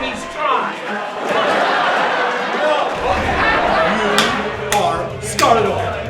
means try. You are started already.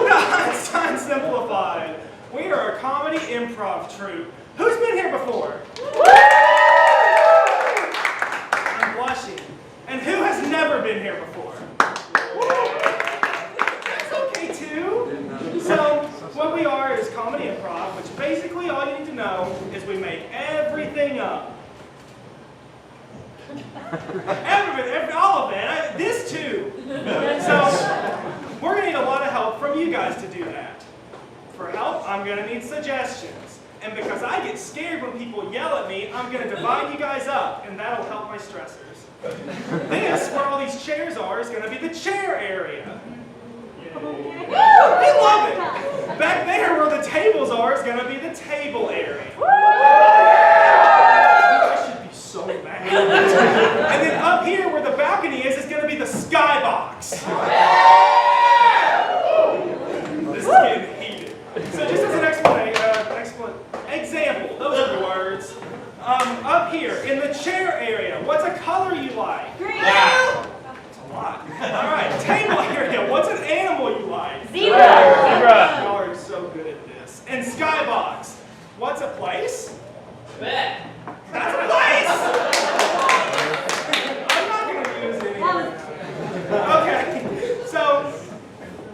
Einstein Simplified. We are a comedy improv troupe. Who's been here before? I'm blushing. And who has never been here before? That's okay too. So what we are is comedy improv, which basically all you need to know is we make everything up. All of it. This too. So we're going to need a lot of help from you guys to do that. For help, I'm going to need suggestions. And because I get scared when people yell at me, I'm going to divide you guys up, and that'll help my stressors. This, where all these chairs are, is going to be the chair area. I love it. Back there, where the tables are, is going to be the table area. I should be so mad. And then up here, where the balcony is going to be the skybox. This is getting heated. So just as an example, those are the words. Up here, in the chair area, what's a color you like? Green. That's a lot. All right, table area, what's an animal you like? Zebra. Y'all are so good at this. And skybox, what's a place? Bet. That's a place! I'm not going to use any of that. Okay, so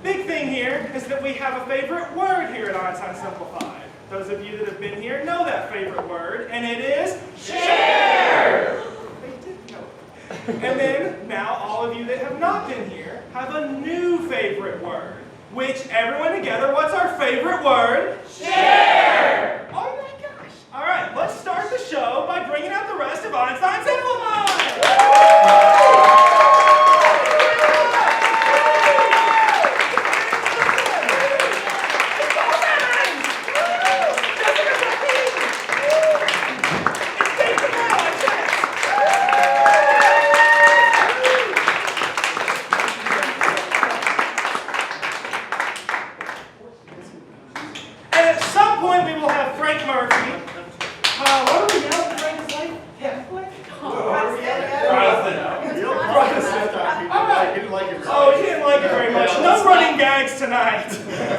big thing here is that we have a favorite word here at Einstein Simplified. Those of you that have been here know that favorite word, and it is share! They did know it. And then, now all of you that have not been here have a new favorite word, which everyone together, what's our favorite word? Share! Oh my gosh. All right, let's start the show by bringing out the rest of Einstein Simplified! Tonight.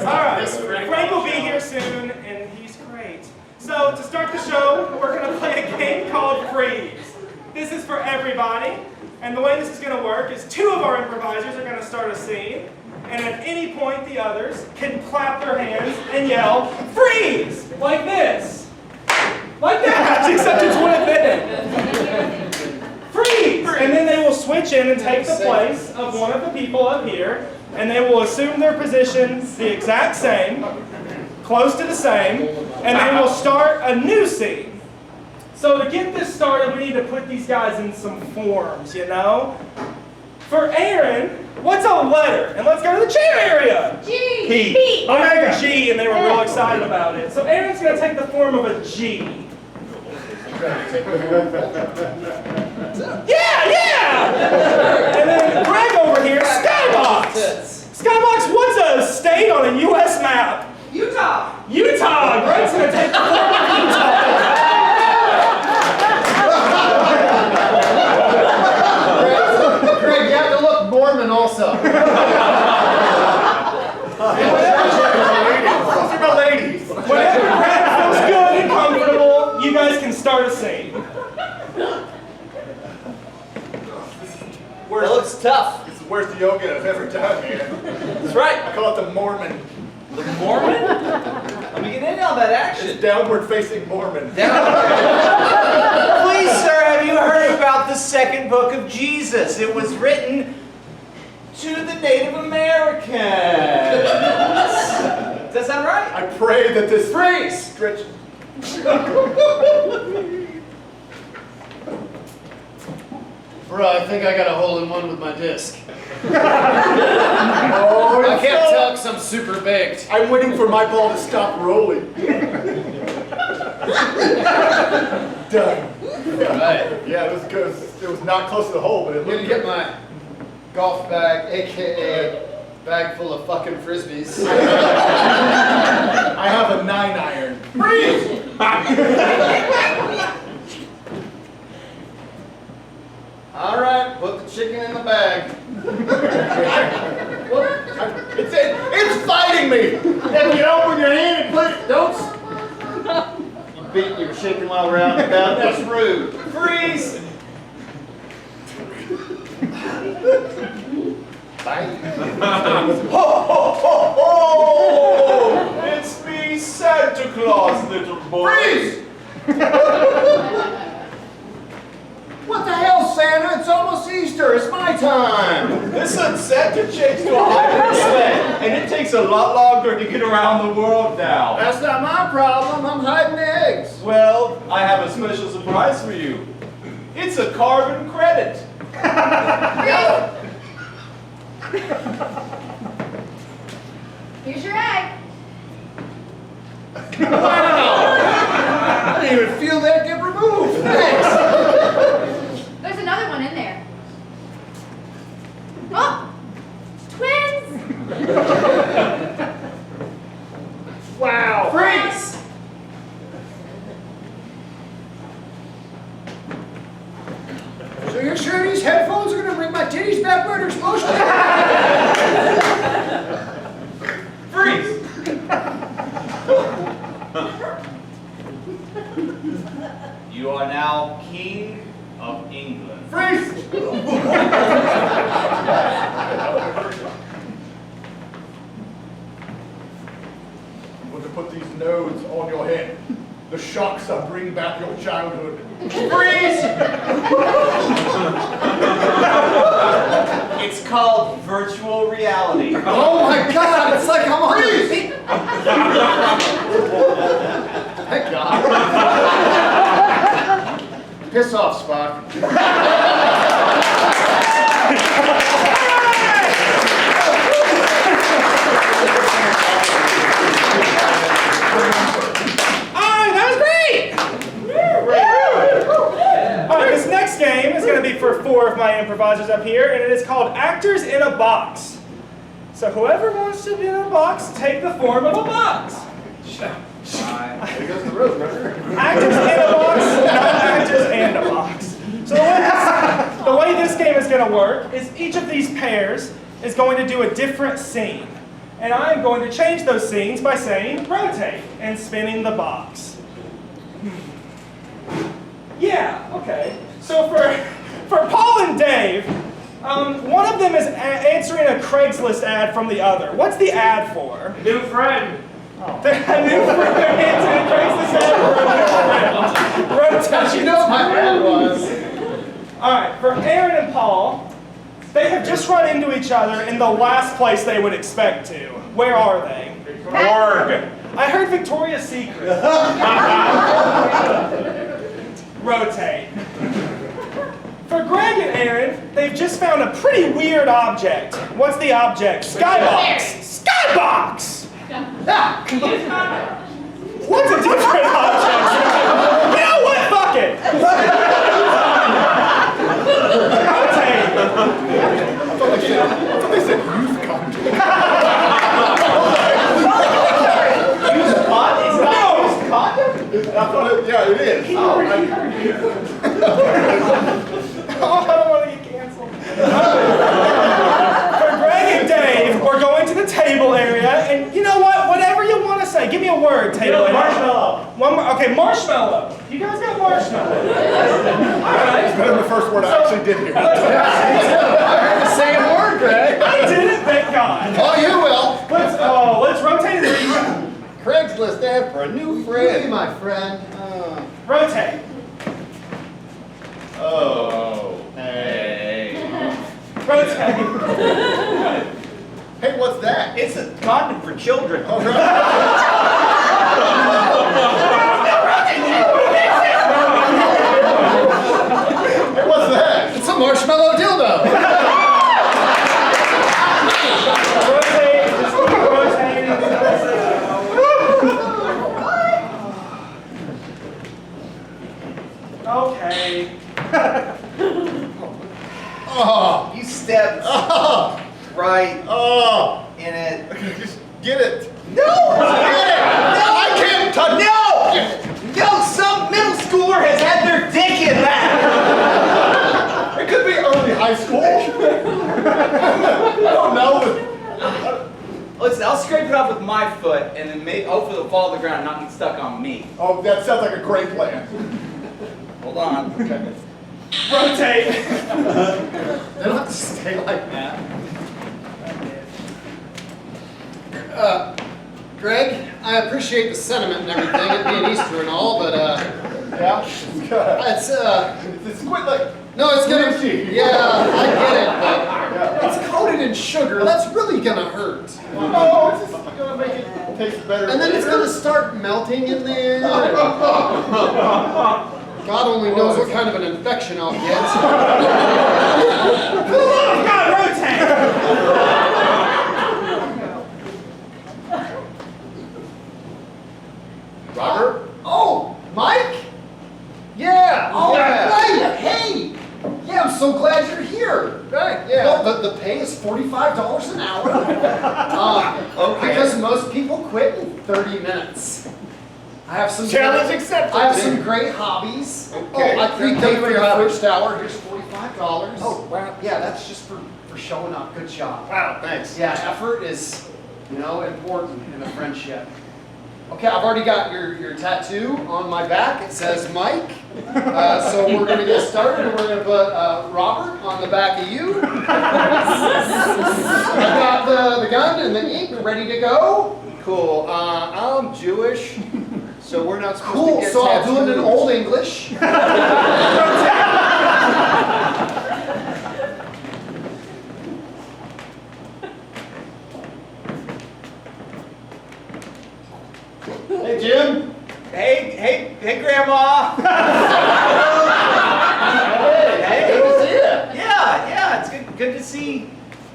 All right, Frank will be here soon, and he's great. So to start the show, we're going to play a game called Freeze. This is for everybody, and the way this is going to work is two of our improvisers are going to start a scene, and at any point the others can clap their hands and yell, "Freeze!" like this. Like that, except it's one of them. Freeze! And then they will switch in and take the place of one of the people up here, and they will assume their positions the exact same, close to the same, and they will start a new scene. So to get this started, we need to put these guys in some forms, you know? For Aaron, what's a letter? And let's go to the chair area. G. P. I heard G, and they were real excited about it. So Aaron's going to take the form of a G. Yeah! And then Greg over here, Skybox. Skybox, what's a state on a U.S. map? Utah. Utah. Greg's going to take the form of Utah. Greg, you have to look Mormon also. Whenever Greg feels good and comfortable, you guys can start a scene. That looks tough. It's the worst yoga I've ever done, man. That's right. I call it the Mormon. The Mormon? Let me get in on that action. It's downward facing Mormon. Please, sir, have you heard about the second book of Jesus? It was written to the Native Americans. Does that sound right? I pray that this stretch. Bro, I think I got a hole-in-one with my disc. Oh, I can't tell because I'm super baked. I'm waiting for my ball to stop rolling. Done. Right. Yeah, it was good. It was not close to the hole, but it I'm gonna looked get good. my golf bag, aka bag full of fucking frisbees. I have a 9-iron. Freeze! All right, put the chicken in the bag. It's fighting me. If you open your hand and put it, don't. You beat your chicken while we're out and about. That's rude. Freeze! Ho, ho, ho, ho! It's me, Santa Claus, little boy. Freeze! What the hell, Santa? It's almost Easter. It's my time. Listen, Santa changed to a hybrid sled, and it takes a lot longer to get around the world now. That's not my problem. I'm hiding eggs. Well, I have a special surprise for you. It's a carbon credit. Here's your egg. Wow! I didn't even feel that get removed. Thanks. There's another one in there. Oh! Twins! Wow. Freeze! So you're sure these headphones are going to bring my titties back where they're supposed to Freeze! You are now King of England. be? Freeze! I'm going to put these nodes on your head. The shocks that bring back your childhood. Freeze! It's called virtual reality. Oh my God, it's like I'm on the Thank God. Piss off, Spock. This next game is going to be for 4 of my improvisers up here, and it is called Actors in a Box. So whoever wants to be in a box, take the form of a box. There goes the road, brother. Actors in a box, not actors and a box. So the way this game is going to work is each of these pairs is going to do a different scene. And I'm going to change those scenes by saying rotate and spinning the box. Yeah, okay. So for Paul and Dave, one of them is answering a Craigslist ad from the other. What's the ad for? New friend. Oh. A new friend. Answering a Craigslist ad for a new friend. Rotate. You know what my ad was. All right, for Aaron and Paul, they have just run into each other in the last place they would expect to. Where are they? Morgue. I heard Victoria's Secret. Rotate. For Greg and Aaron, they've just found a pretty weird object. What's the object? Skybox! Skybox! What's a different object? You know what? Fuck it! Rotate! I thought they said youth content. Use condom? Is that used condom? I thought yeah, it is. Oh, I don't want to get canceled. For Greg and Dave, we're going to the table area, and you know what? Whatever you want to say, give me a word, table area. Marshmallow. One more. Okay, marshmallow. You guys got marshmallow. All right. It's better than the first word I actually did here. I heard the same word, Greg. I did it, thank God. Oh, you will. Let's rotate it. Craigslist ad for a new friend. Hey, my friend. Rotate. Oh. Hey. Rotate. It's a condom for children. What's that? It's a marshmallow dildo. Rotate, just keep rotating. Okay. Oh, You stepped right in it. Just get it. No! I can't touch it. No! Some middle schooler has had their dick in that! It could be early high school. I don't know. Listen, I'll scrape it off with my foot and then maybe hopefully it'll fall to the ground and not get stuck on me. Oh, that sounds like a great plan. Hold on. Rotate. they don't have to stay like that. Greg, I appreciate the sentiment and everything, it being Easter and all, but Yeah? it's It's quite like... no, it's gonna. Squishy. Yeah, I get it, but Yeah. it's coated in sugar. That's really gonna hurt. No, it's just gonna make it taste better. And then it's gonna start melting in there. God only knows what kind of an infection I'll get. For the love of God, rotate. Robert? Oh, Mike? Yeah. Oh, Yeah. right. Hey. Yeah, I'm so glad you're here. Right, yeah. Well, the pay is $45 an hour. Okay. Because most people quit in 30 minutes. I have some Challenge accepted. I have some great hobbies. Okay. Oh, I prepay for your Robert. first hour. Here's $45. Oh, wow. Yeah, that's just for showing up. Good job. Wow, thanks. Yeah, effort is, important in a friendship. Okay, I've already got your tattoo on my back. It says Mike. So we're going to get started and we're going to put Robert on the back of you. I've got the gun and the ink ready to go. Cool. I'm Jewish, so we're not supposed Cool, to get so I'll do it in tattoos. Old English. Hey, Jim. Hey, Grandma. Hey, good to see you. Yeah, it's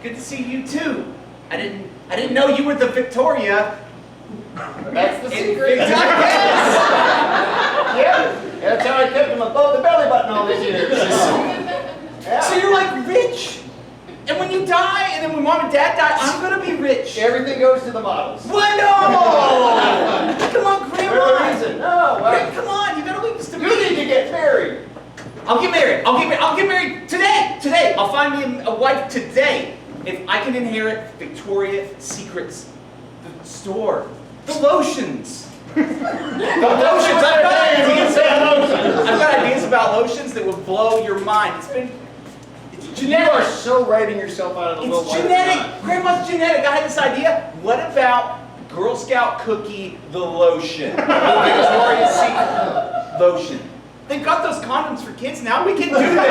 good to see you too. I didn't know you were the Victoria. That's the in secret. Victoria. Yeah, that's how I kept him above the belly button all these years. So you're like rich, and when you die, and then when mom and dad die, I'm gonna be rich. Everything goes to the models. What? No! Come on, For Grandma. a reason. No, Greg, come on, you gotta leave this to you need me. to get married. I'll get married. I'll get married today. Today. I'll find me a wife today. If I can inherit Victoria's Secret's the store, the lotions. The lotions. I've got ideas about lotions that will blow your mind. It's You are genetic. so writing yourself out of the world. It's genetic. Grandma's genetic. I had this idea. What about Girl Scout cookie the lotion? The Victoria's Secret lotion. They've got those condoms for kids now. We can do this.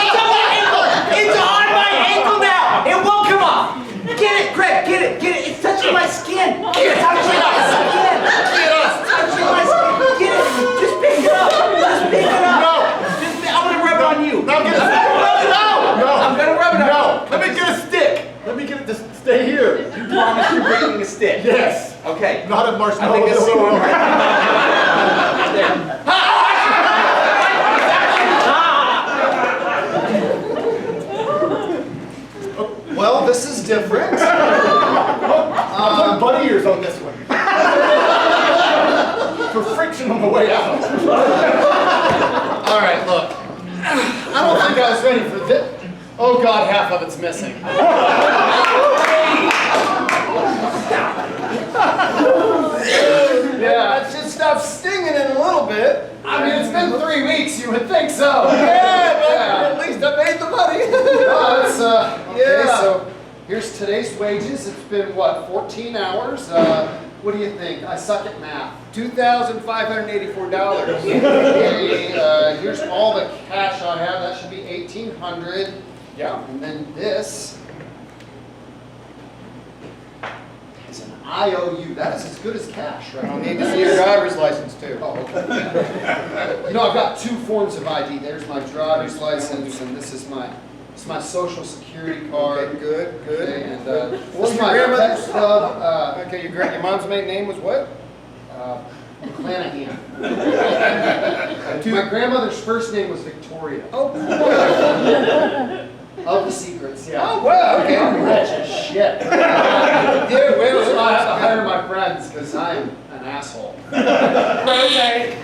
It's on my ankle now. It won't come off. Get it, Greg. Get it. It's touching my skin. It's touching my skin. It's touching my skin. Get it. Just pick it up. No. I'm gonna rub it on you. No, get a No. I'm gonna rub it on No. you. Let me get a stick. Let me get it to stay here. You promise you're bringing a stick? Yes. Okay. Not a I marshmallow. think that's dildo. right there. Well, this is different. I'll put bunny ears on this one. For friction on the way out. All right, look. I don't think I was ready for this. Oh God, half of it's missing. Yeah, it should stop stinging in a little bit. I mean, it's been 3 weeks. You would think so. Yeah, but at least I made the money. Oh, it's, okay, Yeah. so here's today's wages. It's been, what, 14 hours? What do you think? I suck at math. $2,584. Okay, here's all the cash I have. That should be $1,800. Yeah. And then this is an IOU. That is as good as cash, right? I'll need to see your driver's license too. Oh, okay. You know, I've got 2 forms of ID. There's my driver's license, and this is my social security card. Okay, good, good. Okay, and What's this is your my grandmother's? pet stub. Okay, your mom's maiden name was what? McClanahan. My grandmother's first name was Victoria. Oh, Of the secrets, yeah. oh wow, okay. I'm rich as shit. Yeah, well, So I have to hire my friends because I'm an asshole. Okay.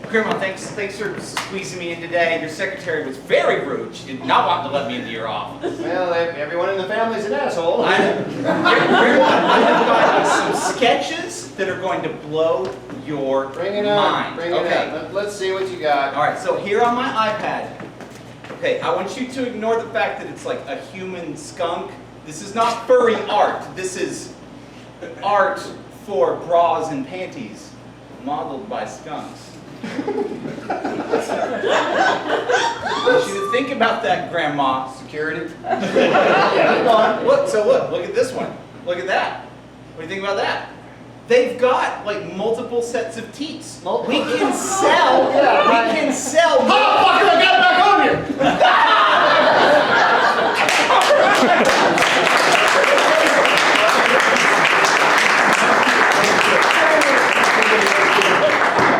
Grandma, thanks for squeezing me in today. Your secretary was very rude. She did not want to let me into your office. Well, everyone in the family's an asshole. Grandma, I have got some sketches that are going to blow your Bring it on, mind. bring it Okay. on. Let's see what you got. All right, so here on my iPad, okay, I want you to ignore the fact that it's like a human skunk. This is not furry art. This is art for bras and panties modeled by skunks. I want you to think about that, Grandma. Security. Look at this one. Look at that. What do you think about that? They've got like multiple sets of teats. We can sell. We can sell. Oh, fucker, I got it back on you!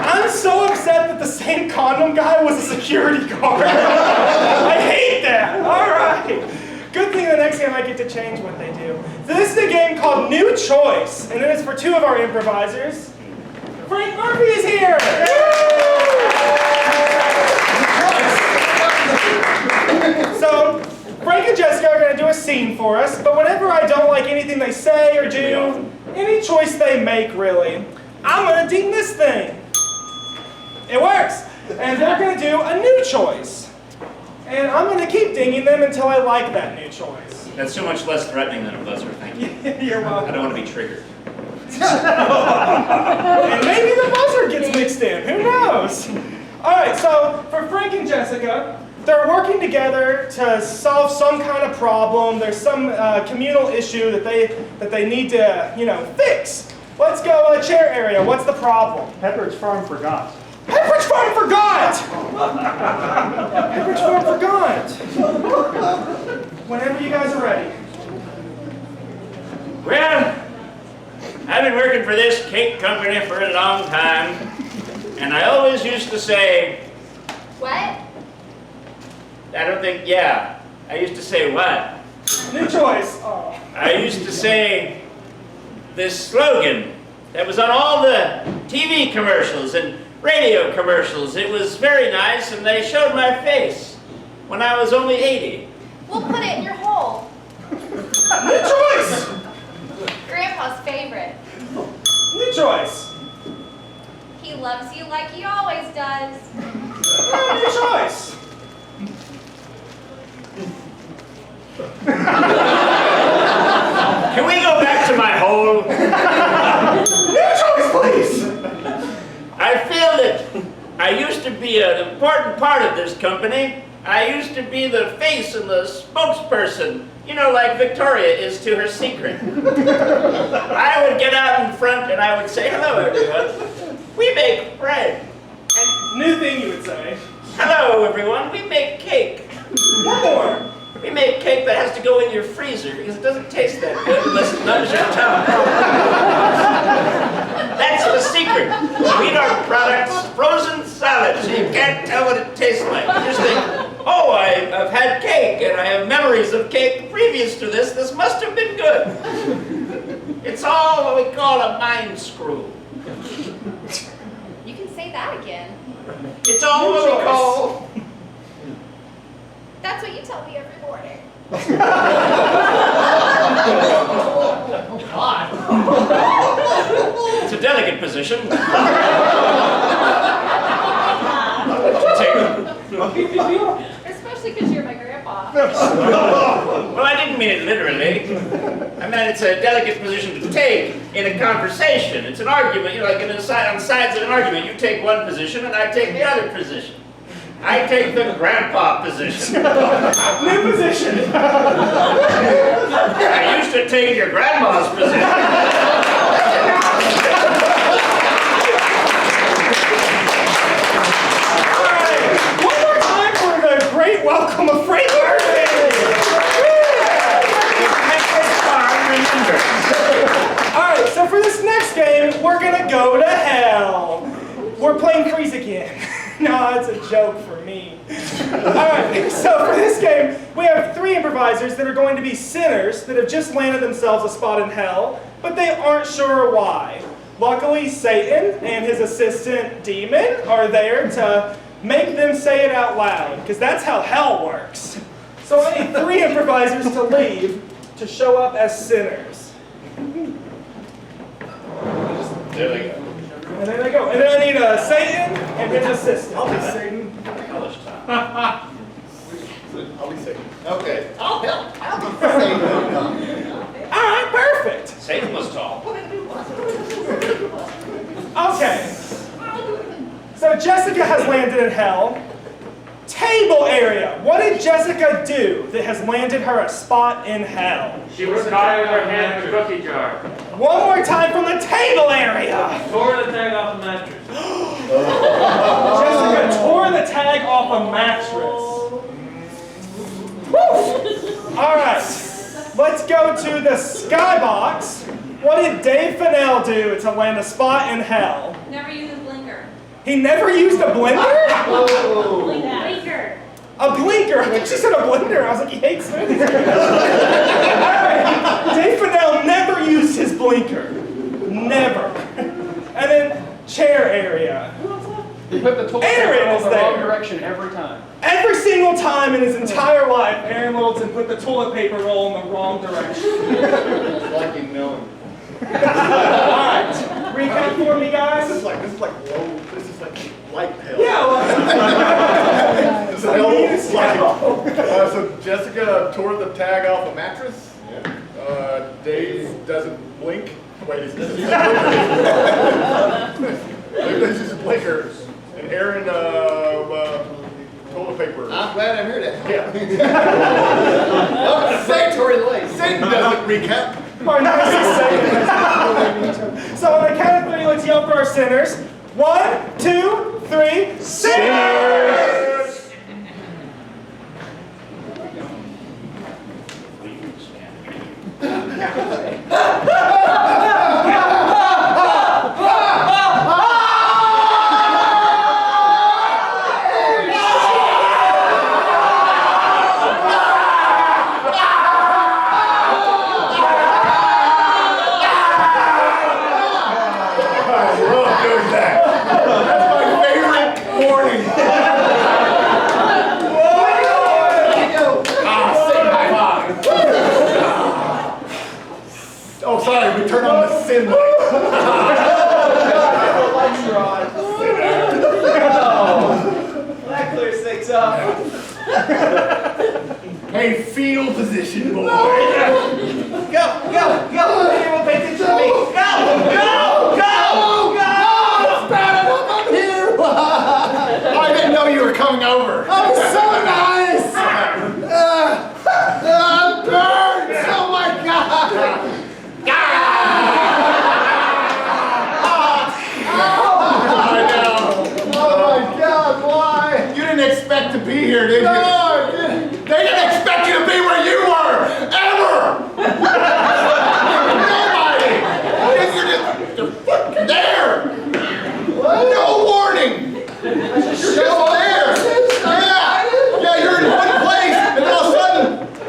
I'm so upset that the same condom guy was a security guard. I hate that. All right. Good thing the next game I get to change what they do. So this is a game called New Choice, and it is for 2 of our improvisers. Frank Murphy is here. So Frank and Jessica are going to do a scene for us, but whenever I don't like anything they say or do, any choice they make really, I'm going to ding this thing. It works. And they're going to do a new choice. And I'm going to keep dinging them until I like that new choice. That's so much less threatening than a buzzer, thank you. You're I welcome. don't want to be triggered. And maybe the buzzer gets mixed in. Who knows? All right, so for Frank and Jessica, they're working together to solve some kind of problem. There's some communal issue that they need to, fix. Let's go chair area. What's the problem? Pepperidge Farm forgot. Pepperidge Farm forgot! Pepperidge Farm forgot! Whenever you guys are ready. Well, I've been working for this cake company for a long time, and I always used to say, What? I used to say what? New choice. Oh. I used to say this slogan that was on all the TV commercials and radio commercials. It was very nice, and they showed my face when I was only 80. We'll put it in your hole. New choice! Grandpa's favorite. New choice. He loves you like he always does. New choice. Can we go back to my hole? New choice, please. I feel that I used to be an important part of this company. I used to be the face and the spokesperson, like Victoria is to her secret. I would get out in front and I would say, hello everyone, we make bread. And New thing you would say. hello everyone, we make cake. One more. We make cake that has to go in your freezer because it doesn't taste that good unless it numbs your tongue. That's the secret. We eat our products frozen solid, so you can't tell what it tastes like. You just think, oh, I've had cake, and I have memories of cake previous to this. This must have been good. It's all what we call a mind screw. You can say that again. It's all what we call... That's what you tell me every morning. It's a delicate position. Especially because you're my grandpa. Well, I didn't mean it literally. I mean, it's a delicate position to take in a conversation. It's an argument, like on sides of an argument. You take one position and I take the other position. I take the grandpa position. New position. I used to take your grandma's position. One more time for the great welcome of Frank Murphy! Alright, so for this next game, we're gonna go to hell. We're playing freeze again. No, it's a joke for me. Alright, so for this game, we have 3 improvisers that are going to be sinners that have just landed themselves a spot in hell, but they aren't sure why. Luckily, Satan and his assistant, Demon, are there to make them say it out loud, because that's how hell works. So I need 3 improvisers to leave to show up as sinners. There they go. And there they go. And then I need Satan and his assistant. I'll be Satan. College time. I'll be Satan. Okay. I'll help. I'll be Satan. All right, perfect. Satan was tall. Okay. So Jessica has landed in hell. Table area. What did Jessica do that has landed her a spot in hell? She was caught with her hand in a cookie jar. One more time from the table area. Tore the tag off the mattress. Jessica tore the tag off a mattress. Woo! All right. Let's go to the skybox. What did Dave Fennell do to land a spot in hell? Never use a blinker. He never used a blender? Blinker. A blinker? I think she said a blender. I was like, he hates smoothies. Alright. Dave Fennell never used his blinker. Never. And then chair area. He put the toilet Aaron paper in is the wrong there. direction every time. Every single time in his entire life, Aaron Littleton put the toilet paper roll in the wrong direction. Like you know him. Alright. Recap for me, guys. This is like low. This is like light hell. Yeah, This is hell. So Jessica tore the tag off a mattress. Dave doesn't blink. Wait, this is Dave uses a blinker, and Aaron toilet paper. I'm glad I'm here to help. Yeah. Satan doesn't recap. So on the count of 3, let's yell for our sinners. 1, 2, 3, sinners! Oh, sorry, we turned on the sin light. That clears things up. Hey, fetal position, boy. Go! Everyone pay attention to me. Go! I didn't know you were coming over. Oh, so nice! Burns! Oh my God! I know. Oh my God! Why? You didn't expect to be here, did you? No, They didn't expect you to be where you were, ever. Nobody. You're fucking there. No warning. You're just there. Yeah, you're in one place, and all of a sudden,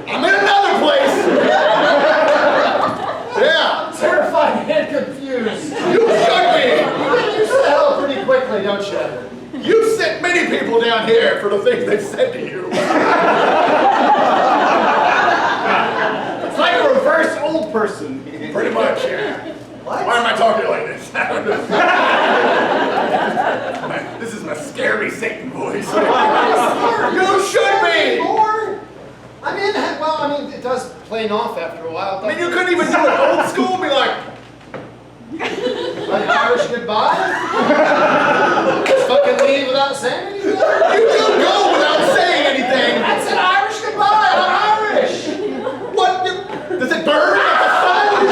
I'm in another place. Yeah. terrified and confused. You should be. You sell pretty quickly, don't you? You've sent many people down here for the things they've said to you. It's like a reverse old person. Pretty much, yeah. What? Why am I talking like this? This is my scary Satan voice. You should be! I mean, well, it does play paying off after a while. I mean, you couldn't even do it old school, be like, Like Irish goodbye? Just fucking leave without saying anything? you do go without saying anything. That's an Irish goodbye. I'm Irish. What? Does it burn at the phone?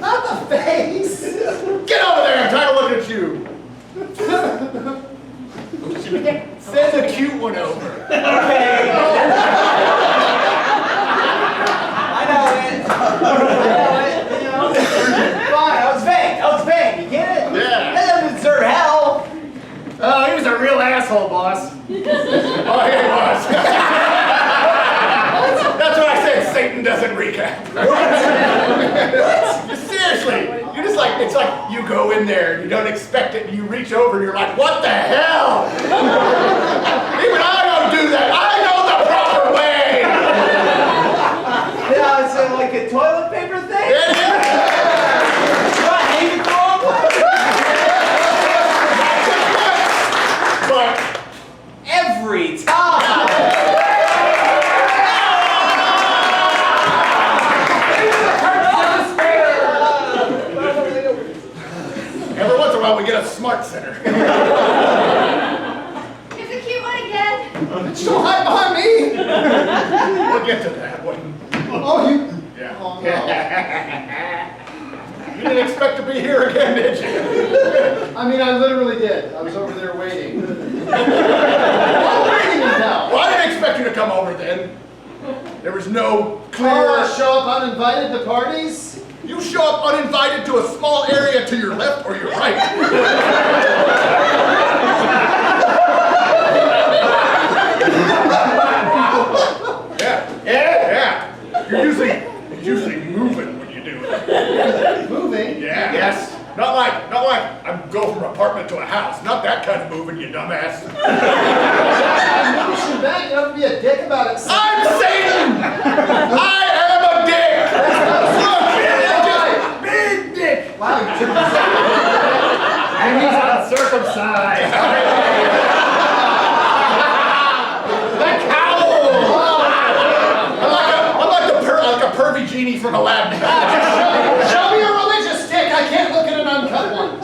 Not the face. Get over there, I'm trying to look at you. Send the cute one over. Okay. I know it. You know. Fine, I was vague. You get it? Yeah. That doesn't deserve hell. Oh, he was a real asshole, boss. Oh, here it was. That's what I said, Satan doesn't recap. Seriously, you're just like, it's like you go in there and you don't expect it and you reach over and you're like, what the hell? Even I don't do that. I know the proper way. Yeah, it's like a toilet paper thing. Yeah. Do I hang it the wrong way? But Every time. every once in a while we get a smart center. Here's a cute one again. Don't hide behind me. We'll get to that one. Oh, you. Yeah. Oh, no. You didn't expect to be here again, did you? I mean, I literally did. I was over there waiting. I'm waiting now. Well, I didn't expect you to come over then. There was no clear... Oh, show up uninvited to parties? You show up uninvited to a small area to your left or your right. Yeah. You're usually moving when you do it. Moving? Yeah. Yes. Not like I go from apartment to a house. Not that kind of moving, you dumbass. I'm pushing back. You don't have to be a dick about it. I'm Satan! I am a dick! Look, big dick! Wow, you took this. And he's uncircumcised. The cowl! I'm like a pervy genie from Aladdin. Show me a religious stick. I can't look at an uncut one.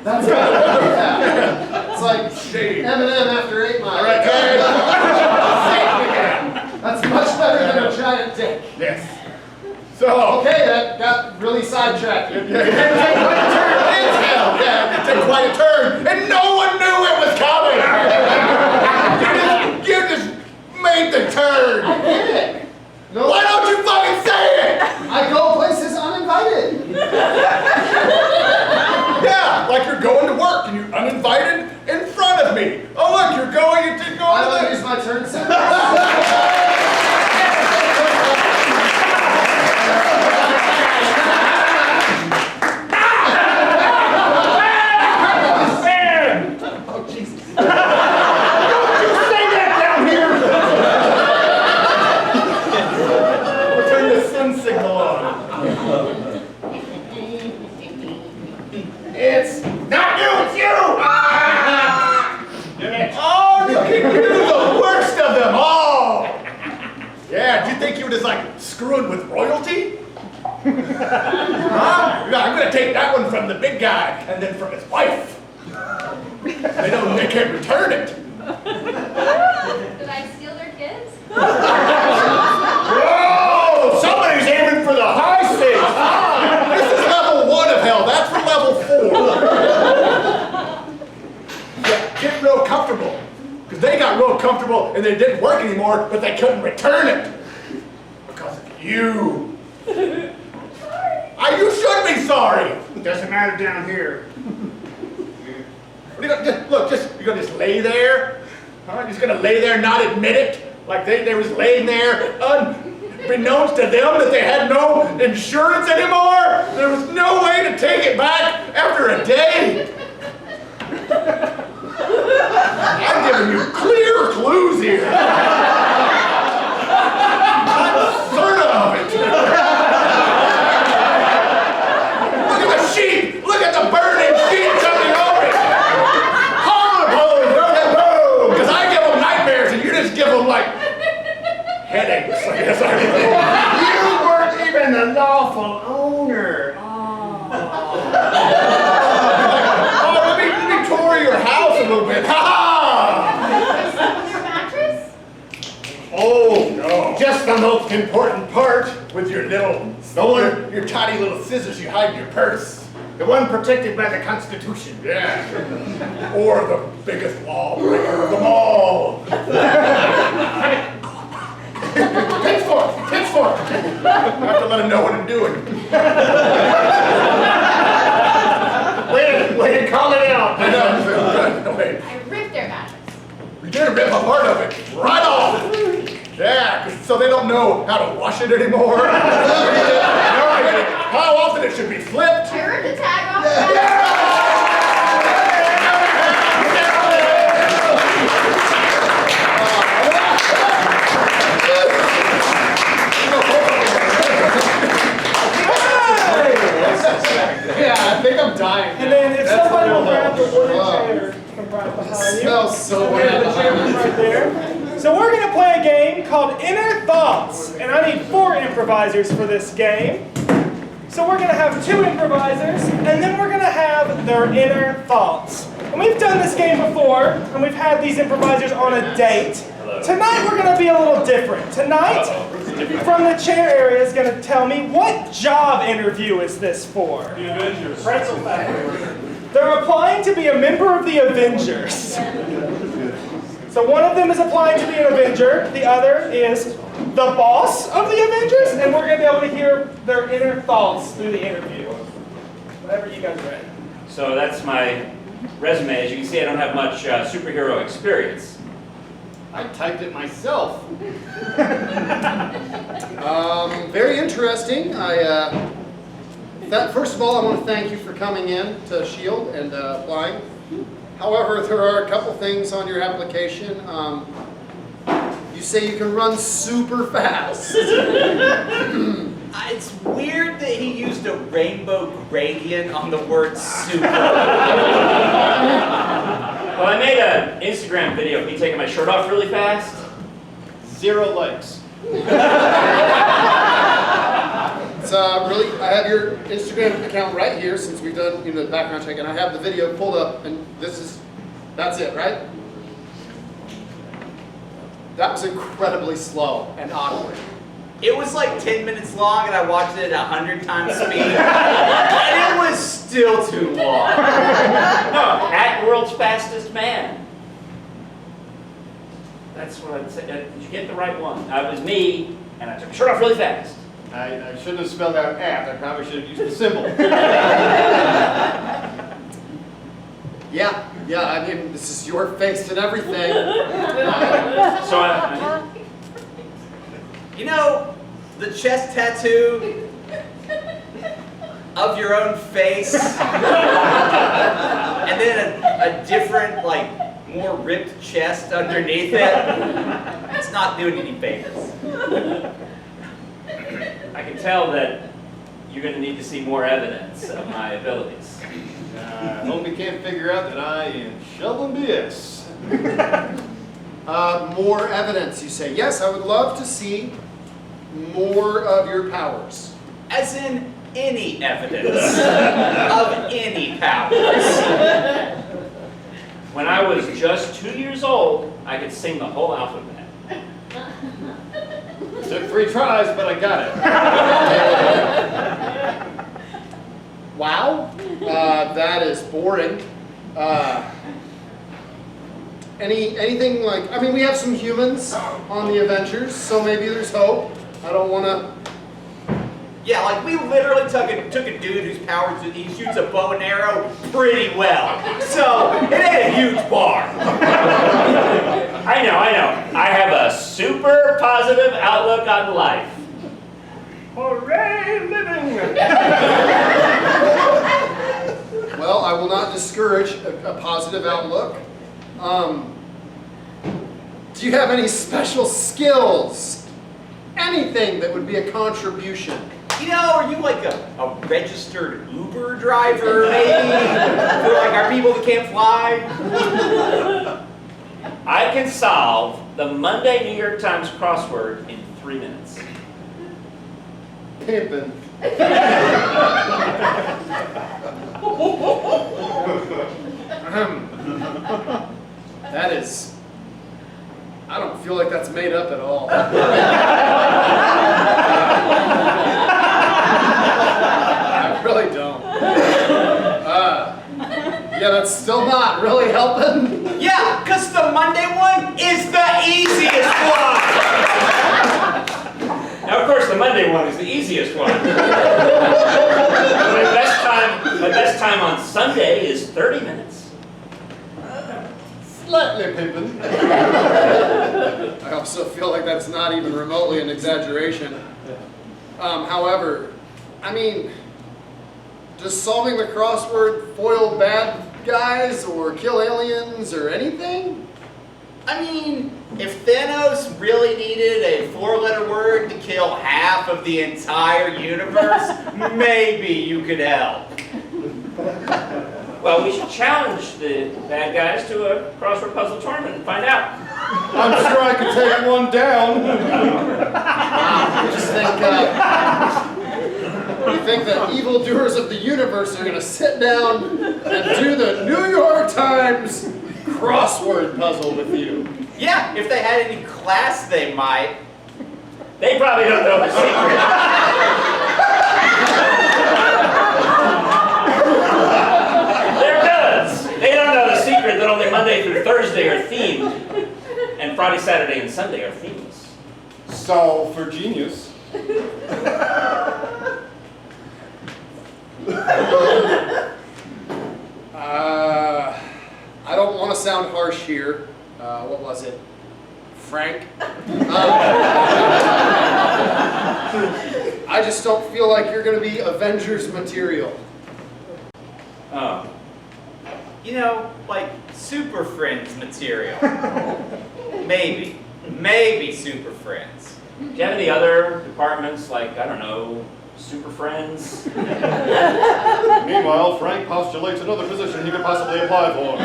That's right. Yeah. It's like Shade. Eminem after 8 Mile. All right, Okay. Satan again. That's much better than a giant dick. Yes. So, Okay, that got really sidetracked. it took quite a turn. It's hell. Yeah, it took quite a turn, and no one knew it was coming. You just made the turn. I get it. No, Why don't you fucking say it? I go places uninvited. Yeah, like you're going to work and you're uninvited in front of me. Oh look, you're going to go I to don't the... use my turn signal. Oh Jesus! Don't you say that down here! We'll turn the sun signal on. It's not you, it's you! Oh, look at you, the worst of them all! Yeah, do you think you were just like screwing with royalty? Huh? Yeah, I'm gonna take that one from the big guy and then from his wife. They can't return it. Did I steal their kids? Whoa! Somebody's aiming for the high stakes. This is level 1 of hell. That's for level 4. Yeah, get real comfortable. Because they got real comfortable and they didn't work anymore, but they couldn't return it. Because of you. You should be sorry. Doesn't matter down here. What are you gonna, you're gonna just lay there? Huh? You're just gonna lay there and not admit it? Like they was laying there unbeknownst to them that they had no insurance anymore? There was no way to take it back after a day? I'm giving you clear clues here. I'm certain of it. Look at the sheep! Look at the burning sheep coming over it! Horrible! Because I give them nightmares and you just give important part with your your tiny little scissors you hide in your purse. The one protected by the Constitution. Yeah. Or the biggest lawbreaker of them all. Pitchfork! Pitchfork! I have to let him know what I'm doing. Way to call it out. I know. Wait. I ripped their mattress. You're gonna rip a part of it right off. Yeah, so they don't know how to wash it anymore. No idea how often it should be flipped. I ripped the tag off. Yeah, I think I'm dying. And then if somebody will grab the wooden chair from right behind you. Smells so Okay, bad. the chair from right there. So we're going to play a game called Inner Thoughts. And I need 4 improvisers for this game. So we're going to have 2 improvisers, and then we're going to have their inner thoughts. And we've done this game before, and we've had these improvisers on a date. Tonight we're going to be a little different. Tonight, from the chair area is going to tell me what job interview is this for. The Avengers. Pretzel Factory. They're applying to be a member of the Avengers. So one of them is applying to be an Avenger, the other is the boss of the Avengers, and we're going to be able to hear their inner thoughts through the interview. Whatever you guys are ready. So that's my resume. As you can see, I don't have much superhero experience. I typed it myself. Very interesting. First of all, I want to thank you for coming in to S.H.I.E.L.D. and applying. However, there are a couple things on your application. You say you can run super fast. It's weird that he used a rainbow gradient on the word super. Well, I made an Instagram video of me taking my shirt off really fast. 0 likes. It's really, I have your Instagram account right here since we've done the background check, and I have the video pulled up, and that's it, right? That was incredibly slow and awkward. It was like 10 minutes long, and I watched it at 100 times speed, and it was still too long. No, at world's fastest man. That's what I'd say. Did you get the right one? It was me, and I took my shirt off really fast. I shouldn't have spelled out at. I probably should have used the symbol. Yeah, I mean, this is your face and everything. So You know, the chest tattoo of your own face, and then a different, like, more ripped chest underneath it, it's not doing any favors. I can tell that you're going to need to see more evidence of my abilities. I hope you can't figure out that I am shoveling BS. More evidence, you say. Yes, I would love to see more of your powers. As in any evidence of any powers. When I was just 2 years old, I could sing the whole alphabet. Took 3 tries, but I got it. Wow, that is boring. Anything like, I mean, we have some humans on the Avengers, so maybe there's hope. I don't want to. Yeah, like we literally took a dude whose powers, he shoots a bow and arrow pretty well. So, it ain't a huge bar. I know. I have a super positive outlook on life. Hooray, living! Well, I will not discourage a positive outlook. Do you have any special skills? Anything that would be a contribution? You know, are you like a registered Uber driver, maybe? For like our people that can't fly? I can solve the Monday New York Times crossword in 3 minutes. Pimpin'. That is, I don't feel like that's made up at all. Yeah, that's still not really helping. Yeah, because the Monday one is the easiest one. Now, of course, the Monday one is the easiest one. My best time on Sunday is 30 minutes. Slightly pimping. I also feel like that's not even remotely an exaggeration. However, I mean, does solving the crossword foil bad guys or kill aliens or anything? I mean, if Thanos really needed a 4-letter word to kill half of the entire universe, maybe you could help. Well, we should challenge the bad guys to a crossword puzzle tournament and find out. I'm sure I could take one down. You think that evildoers of the universe are going to sit down and do the New York Times crossword puzzle with you? Yeah, if they had any class, they might. They probably don't know the secret. They're nuts. They don't know the secret that only Monday through Thursday are themed, and Friday, Saturday, and Sunday are themeless. So, for genius. I don't want to sound harsh here. What was it? Frank? I just don't feel like you're going to be Avengers material. Oh. You know, like Super Friends material. Maybe. Maybe Super Friends. Do you have any other departments, like, I don't know, Super Friends? Meanwhile, Frank postulates another position he could possibly apply for.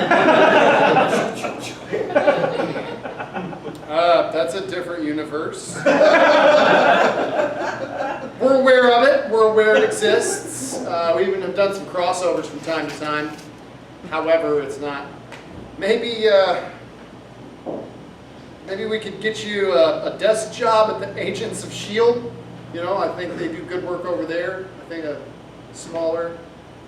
That's a different universe. We're aware of it. We're aware it exists. We even have done some crossovers from time to time. However, it's not. Maybe we could get you a desk job at the Agents of S.H.I.E.L.D. You know, I think they do good work over there. I think a smaller.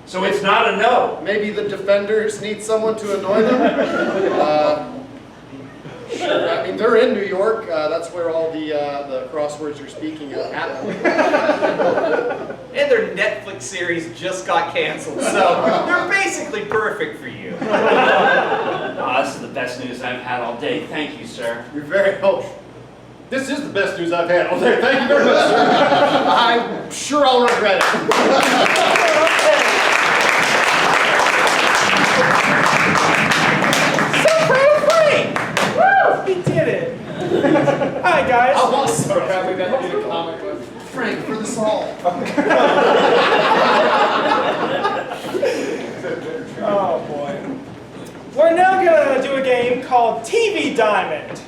So it's not a no. Maybe the Defenders need someone to annoy them. Sure. I mean, they're in New York. That's where all the crosswords you're speaking of happen. And their Netflix series just got canceled, so they're basically perfect for you. This is the best news I've had all day. Thank you, sir. You're very helpful. This is the best news I've had all day. Thank you very much, sir. I'm sure I'll regret it. He did it. Hi, guys. I was so happy that you did a comic book. Frank, for the all. Oh, boy. We're now going to do a game called TV Diamond,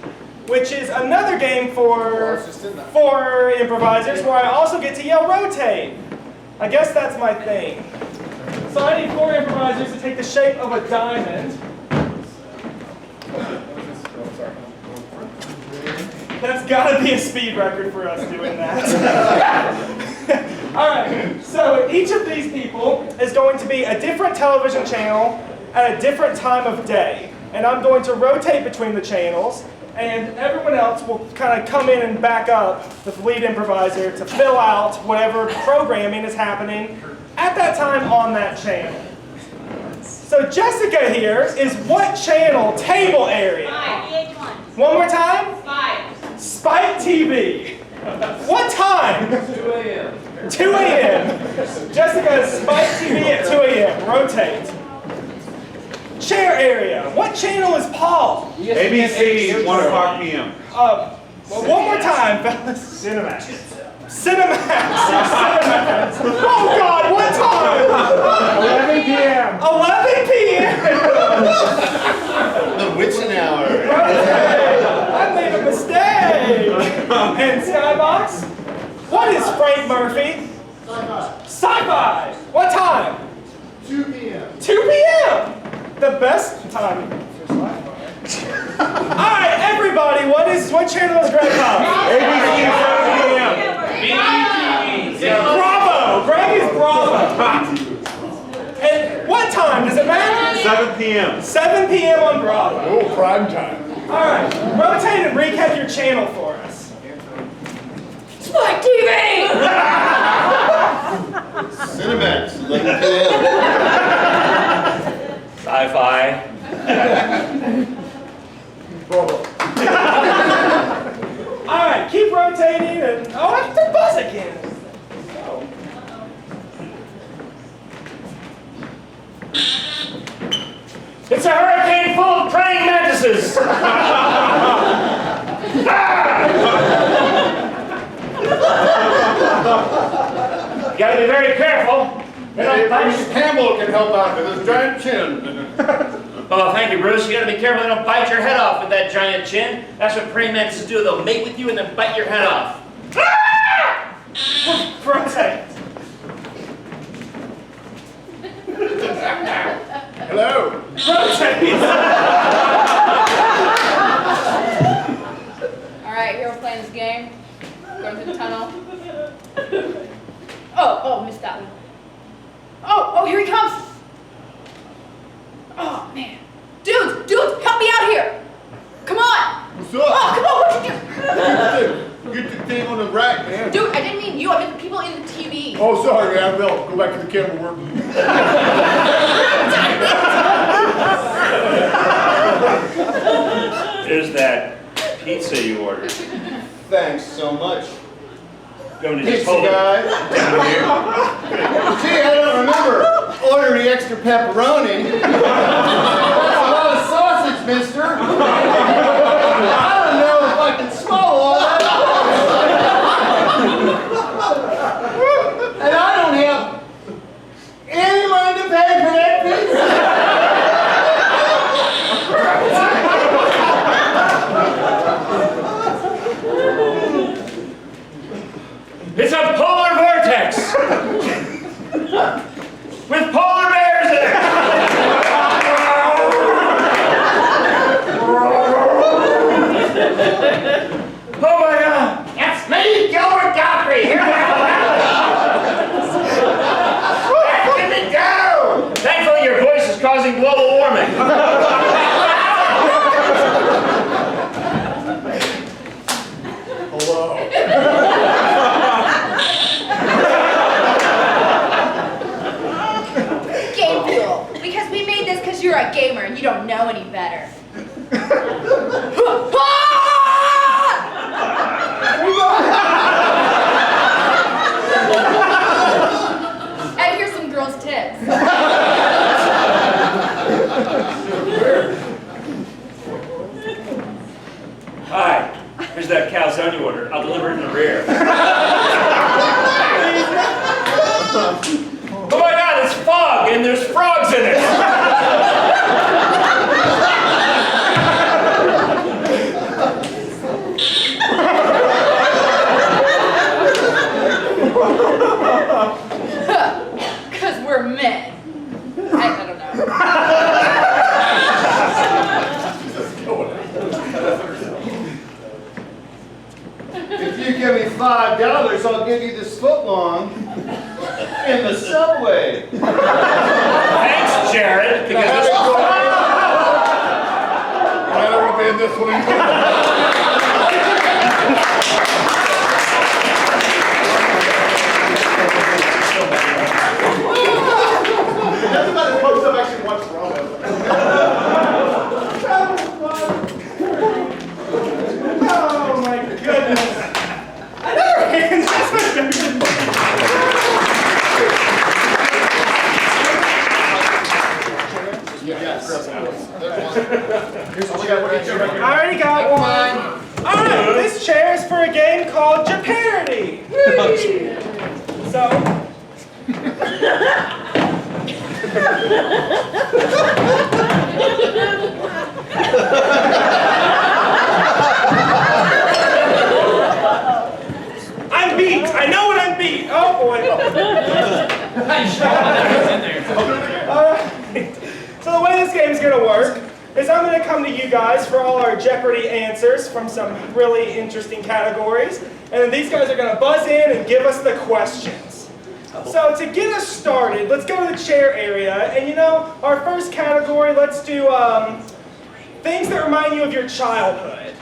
which is another game for improvisers where I also get to yell rotate. I guess that's my thing. So I need 4 improvisers to take the shape of a diamond. That's got to be a speed record for us doing that. All right, so each of these people is going to be a different television channel at a different time of day. And I'm going to rotate between the channels, and everyone else will kind of come in and back up the lead improviser to fill out whatever programming is happening at that time on that channel. So Jessica here is what channel? Table area. 5, VH1. One more time? 5. Spike TV. What time? 2 a.m. 2 a.m. Jessica, Spike TV at 2 a.m. Rotate. Chair area. What channel is Paul? ABC, 1 o'clock p.m. One more time, fellas. Cinemax. Cinemax. Oh God, what time? 11 p.m. 11 p.m. The witching hour. Okay, I made a mistake. And Skybox? What is Frank Murphy? Sci-fi. What time? 2 p.m. 2 p.m. The best time for sci-fi. All right, everybody. What channel is Greg on? ABC, 7 p.m. Bravo. Greg is Bravo. 7 p.m. 7 p.m. on Bravo. Oh, prime time. All right, rotate and recap your channel for us. Spike TV! Cinemax, 11 p.m. Sci-fi. All right, keep rotating and oh, I have to buzz again. Oh. It's a hurricane full of praying mantises. You gotta be very careful. They don't bite. Bruce Campbell can help out with his giant chin. Oh, thank you, Bruce. You gotta be careful they don't bite your head off with that giant chin. That's what praying mantises do. They'll mate with you and then bite your head off. Rotate. Hello. Rotate. All right, here we're playing this game. Going through the tunnel. Oh, missed that one. Oh, here he comes. Oh, man. Dude, help me out here. Come on. What's Oh, up? come on, what'd you do? Get the thing on the rack, man. Dude, I didn't mean you. I meant the people in the TV. Oh, sorry, man. Well, go back to the camera work. There's that pizza you ordered. Thanks so much. Going to just Pizza hold it guy. down here. Gee, I don't remember ordering extra pepperoni. That's a lot of sausage, mister. I don't know if I can swallow all that. And I don't have any money to pay for that pizza. It's a polar vortex with polar bears in it. Oh my God! That's me, Gilbert Godfrey. Here we Let me go. Thankfully, your voice is causing global warming. Hello. Game fuel. Because we made this because you're a gamer and you don't know any better. And here's some girls' tips. Hi, here's that calzone you ordered. I'll deliver it in the rear. Oh my God, it's fog and there's frogs in it. Because we're men. I don't know. If you give me $5, I'll give you this footlong in the subway. Thanks, Jared. Because I this don't want to be in this one That's about as close I've actually watched Bravo. Oh my goodness. Alright, that's my favorite. Yes. I already got one. Alright, this chair is for a game called Jeopardy. So, I'm beat. I know what I'm beat. Oh boy. So the way this game is going to work is I'm going to come to you guys for all our Jeopardy answers from some really interesting categories. And then these guys are going to buzz in and give us the questions. So to get us started, let's go to the chair area. And you know, our first category, let's do things that remind you of your childhood.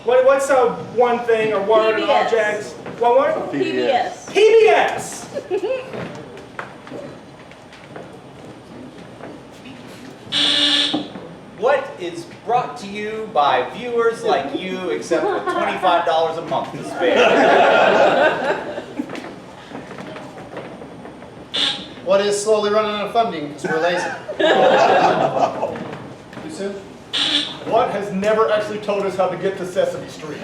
What's one thing or word or PBS. object? What word? PBS. PBS. What is brought to you by viewers like you, except with $25 a month to spare? What is slowly running out of funding because we're lazy? Too soon? What has never actually told us how to get to Sesame Street?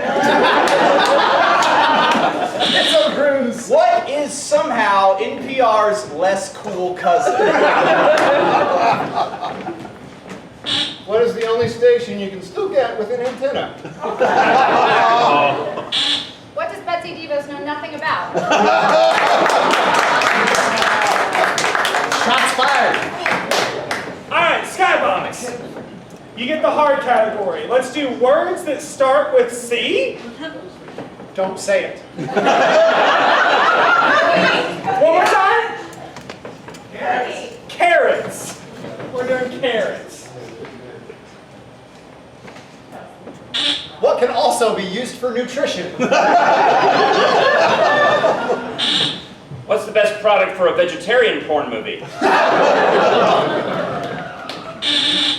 It's a cruise. What is somehow NPR's less cool cousin? What is the only station you can still get with an antenna? What does Betsy DeVos know nothing about? Shots fired. All right, Skybox. You get the hard category. Let's do words that start with C. Don't say it. One more time. Carrots. Carrots. We're doing carrots. What can also be used for nutrition? What's the best product for a vegetarian porn movie?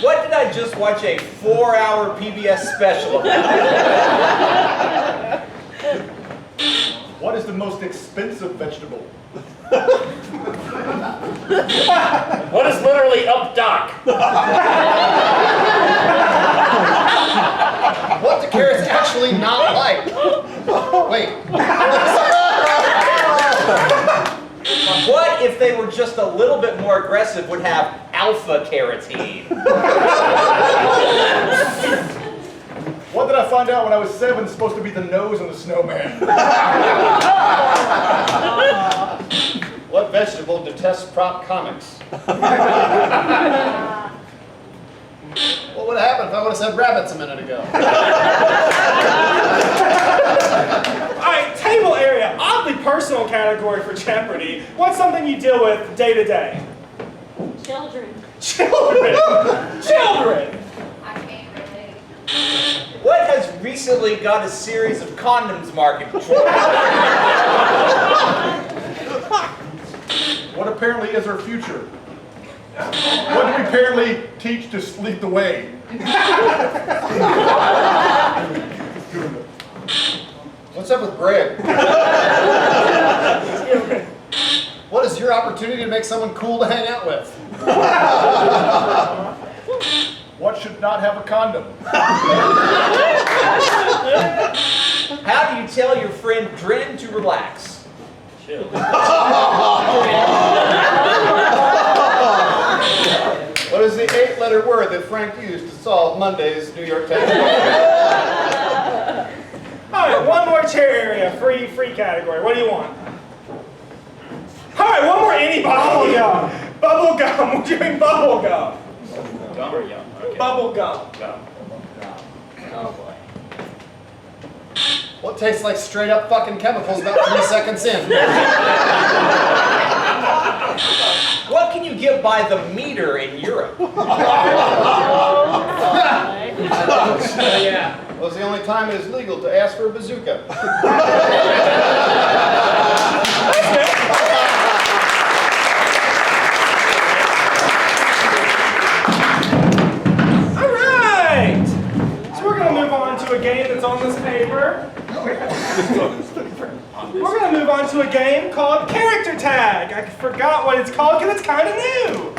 What did I just watch a 4-hour PBS special about? What is the most expensive vegetable? What is literally up dock? What do carrots actually not like? Wait. What if they were just a little bit more aggressive would have alpha carotene? What did I find out when I was 7 supposed to be the nose on the snowman? What vegetable detests prop comics? What would have happened if I would have said rabbits a minute ago? All right, table area. Oddly personal category for Jeopardy. What's something you deal with day to day? Children. Children. Children. I can't relate. What has recently got a series of condoms market control? What apparently is our future? What do we apparently teach to lead the way? What's up with bread? What is your opportunity to make someone cool to hang out with? What should not have a condom? How do you tell your friend Dren to relax? Chill. What is the 8-letter word that Frank used to solve Monday's New York Times? All right, one more chair area. Free category. What do you want? All right, one more any bubble gum. Bubble gum. We're doing bubble gum. Gum or yum? Okay. Bubble gum. Gum. Oh boy. What tastes like straight up fucking chemicals about 3 seconds in? What can you get by the meter in Europe? Yeah. Was the only time it is legal to ask for a bazooka. All right. So we're going to move on to a game that's on this paper. We're going to move on to a game called Character Tag. I forgot what it's called because it's kind of new.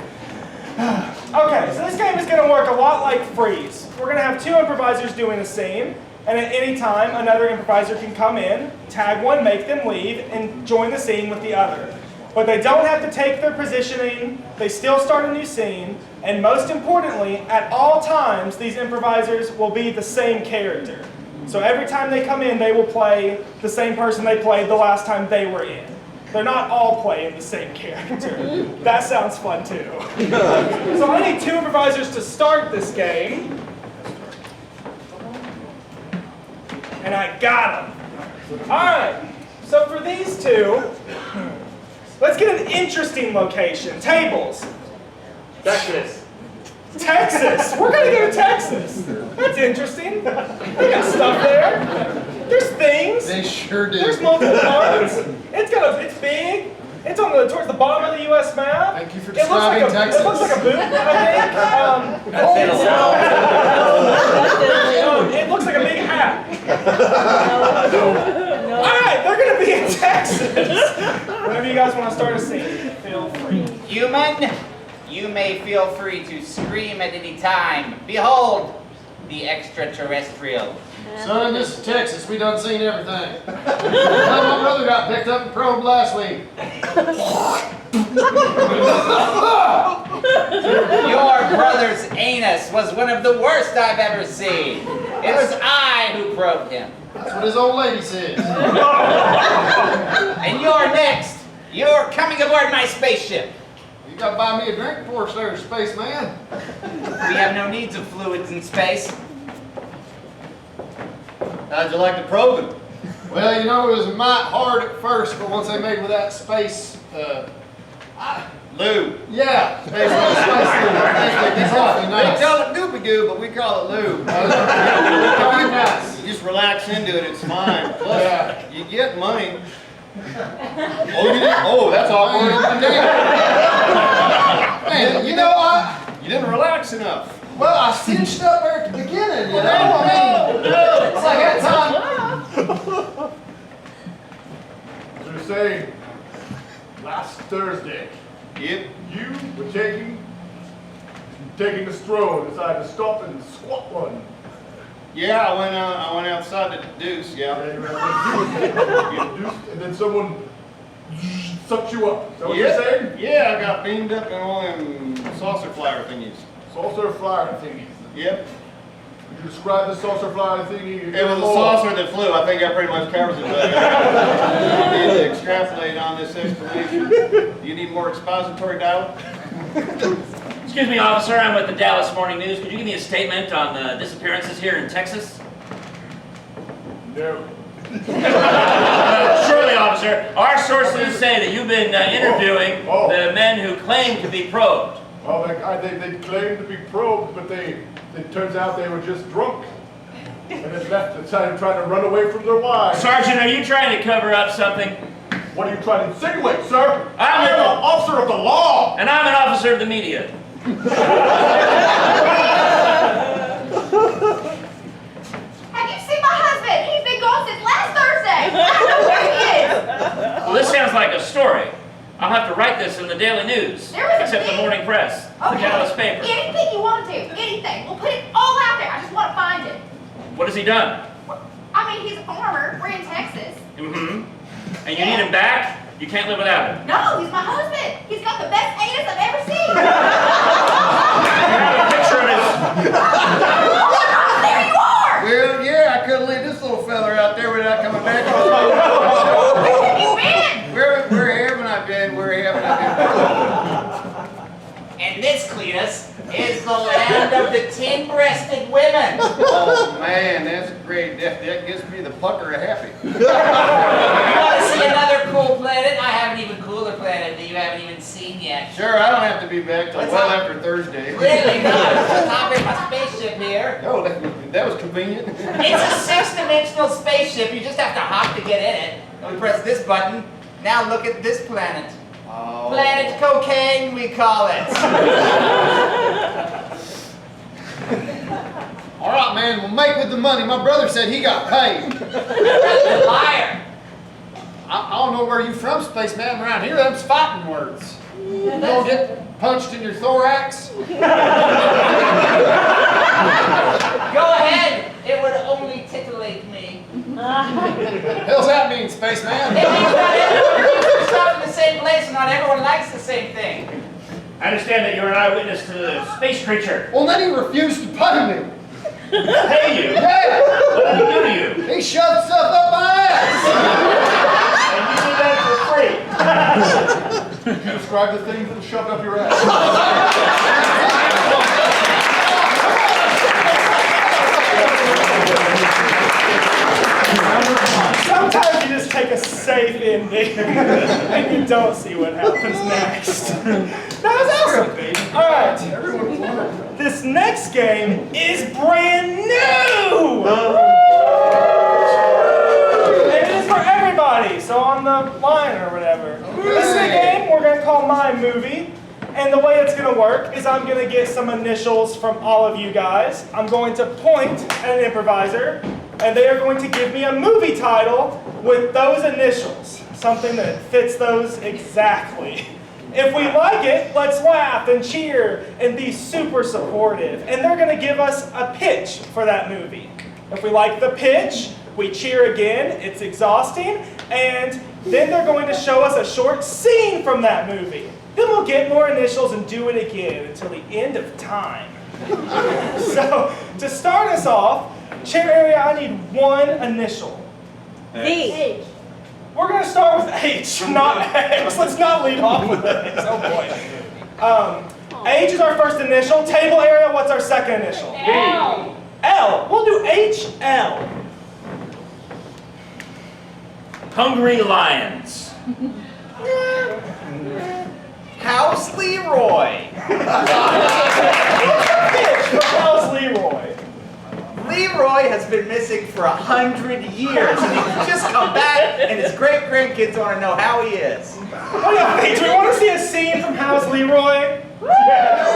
Okay, so this game is going to work a lot like Freeze. We're going to have 2 improvisers doing a scene, and at any time, another improviser can come in, tag one, make them leave, and join the scene with the other. But they don't have to take their positioning, they still start a new scene, and most importantly, at all times, these improvisers will be the same character. So every time they come in, they will play the same person they played the last time they were in. They're not all playing the same character. That sounds fun too. So I need 2 improvisers to start this game. And I got them. All right, so for these 2, Let's get an interesting location. Tables. Texas. Texas. We're gonna go to Texas. That's interesting. They got stuff there. There's things. They sure do. There's multiple parts. It's big. It's on towards the bottom of the U.S. map. Thank you for It looks like describing Texas. It looks like a boot, I think. It looks like a big hat. All right, they're gonna be in Texas. Whenever you guys want to start a scene, feel free. Human, you may feel free to scream at any time. Behold, the extraterrestrial. Son, this is Texas. We done seen everything. My brother got picked up and probed last week. Your brother's anus was one of the worst I've ever seen. It was I who probed him. That's what his old lady says. And you're next. You're coming aboard my spaceship. You gotta buy me a drink before it's there, spaceman. We have no needs of fluids in space. How'd you like the probing? Well, you know, it was might hard at first, but once they made with that space, Lube. yeah, space lube. It's awfully They nice. call it doobie goo, but we call it lube. Very nice. You just relax into it, it's fine. Plus, Yeah. you get money. Oh, you did? Oh, that's awkward. Man, you know, You didn't relax enough. well, I cinched up there at the beginning, you know? I mean, it's like that time. As we were saying, last Thursday, Yep. you were taking a stroll and decided to stop and squat one. Yeah, I went outside to deuce, yeah. And then someone sucked you up. Is that what you're saying? Yeah, I got beamed up in one of them saucer flyer thingies. Saucer flyer thingy. Yep. Would you describe the saucer flyer thingy? It was a saucer that flew. I think that pretty much covers it. But I need to extrapolate on this explanation. Do you need more expository dialogue? Excuse me, officer. I'm with the Dallas Morning News. Could you give me a statement on the disappearances here in Texas? No. Surely, officer. Our sources say that you've been interviewing the men who claim to be probed. Well, they claimed to be probed, but it turns out they were just drunk. And then left and tried to run away from their wives. Sergeant, are you trying to cover up something? What are you trying to insinuate, sir? I'm an officer of the law! And I'm an officer of the media. Have you seen my husband? He's been gone since last Thursday. I don't know where he is. Well, this sounds like a story. I'll have to write this in the Daily News. There is a Except the thing. Morning Press, the Okay. Dallas paper. Anything you want to do, anything. We'll put it all out there. I just want to find him. What has he done? I mean, he's a farmer. We're in Texas. Mm-hmm. And you need him back? You can't live without him. No, he's my husband. He's got the best anus I've ever seen. I have a picture of his... There you are. Well, yeah, I couldn't leave this little feather out there without coming back. Where have you been? Where haven't I been? Where haven't I And this, Cletus, is the land of the tin-breasted women. been? Oh, man, that's great. That gives me the pucker of happy. You want to see another cool planet? I have an even cooler planet that you haven't even seen yet. Sure, I don't have to be back till What's well up? after Thursday. Really? No, I'm hopping my spaceship here. Oh, that was convenient. It's a six-dimensional spaceship. You just have to hop to get in it. And we press this button. Now look at this planet. Oh. Planet Cocaine, we call it. All right, man, we'll make with the money. My brother said he got paid. Liar. I don't know where you from, spaceman. Around here, them's fighting words. You don't get punched in your thorax. Go ahead. It would only titillate me. Hell's that mean, spaceman? It means not everyone keeps their stuff in the same place and not everyone likes the same thing. I understand that you're an eyewitness to the space creature. Well, then he refused to pay me. Pay you? Yeah, What did he do to you? he shoved stuff up my ass. And you did that for free. Can you describe the things that shoved up your ass? Sometimes you just take a safe ending, and you don't see what happens next. That was awesome. All right. This next game is brand new. And it is for everybody. So on the line or whatever. This is a game we're going to call My Movie. And the way it's going to work is I'm going to get some initials from all of you guys. I'm going to point at an improviser, and they are going to give me a movie title with those initials. Something that fits those exactly. If we like it, let's laugh and cheer and be super supportive. And they're going to give us a pitch for that movie. If we like the pitch, we cheer again. It's exhausting. And then they're going to show us a short scene from that movie. Then we'll get more initials and do it again until the end of time. So, to start us off, chair area, I need one initial. V. We're going to start with H, not X. Let's not lead off with X. Oh boy. H is our first initial. Table area, what's our second initial? L. L. We'll do HL. Hungry Lions. House Leroy. Pitch for House Leroy. Leroy has been missing for 100 years, and he's just come back, and his great-grandkids want to know how he is. What do you think? Do we want to see a scene from House Leroy? Yes.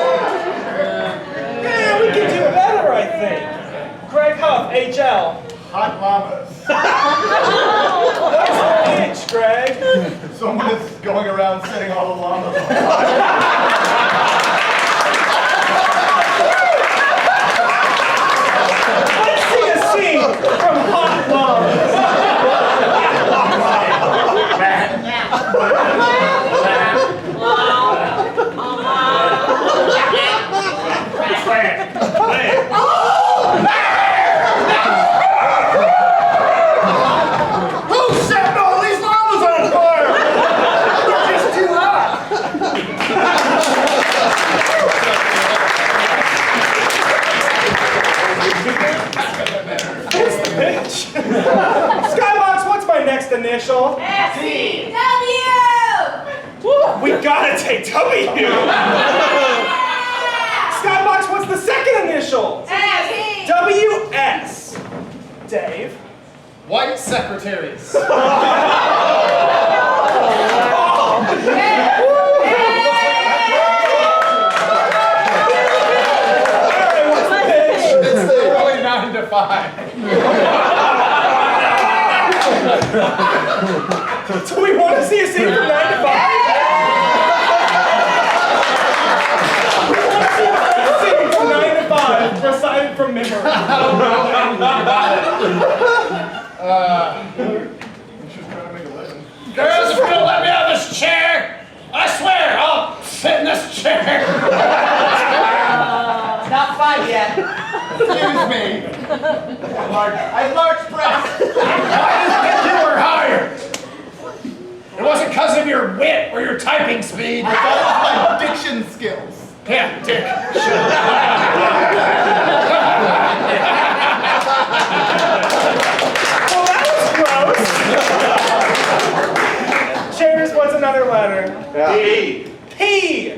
Yeah, we can do better, I think. Greg Huff, HL. Hot llamas. That's the pitch, Greg. Someone is going around setting all the llamas on fire. Let's see a scene from Hot Llamas. Who's setting all these llamas on fire? They're just too hot. It's the pitch. Skybox, what's my next initial? S. C. W. We gotta take W. Skybox, what's the second initial? S. WS. Dave. White secretaries. What's the pitch? It's the early 9 to 5. Do we want to see a scene from 9 to 5? We want to see a scene from 9 to 5, recited from memory. Girls, if you don't let me out of this chair, I swear I'll sit in this chair. Not 5 yet. Excuse me. I have large breasts. I didn't think you were hired. It wasn't because of your wit or your typing speed. I thought it was my diction skills. Yeah, dick. Well, that was gross. Chairs, what's another letter? P. P.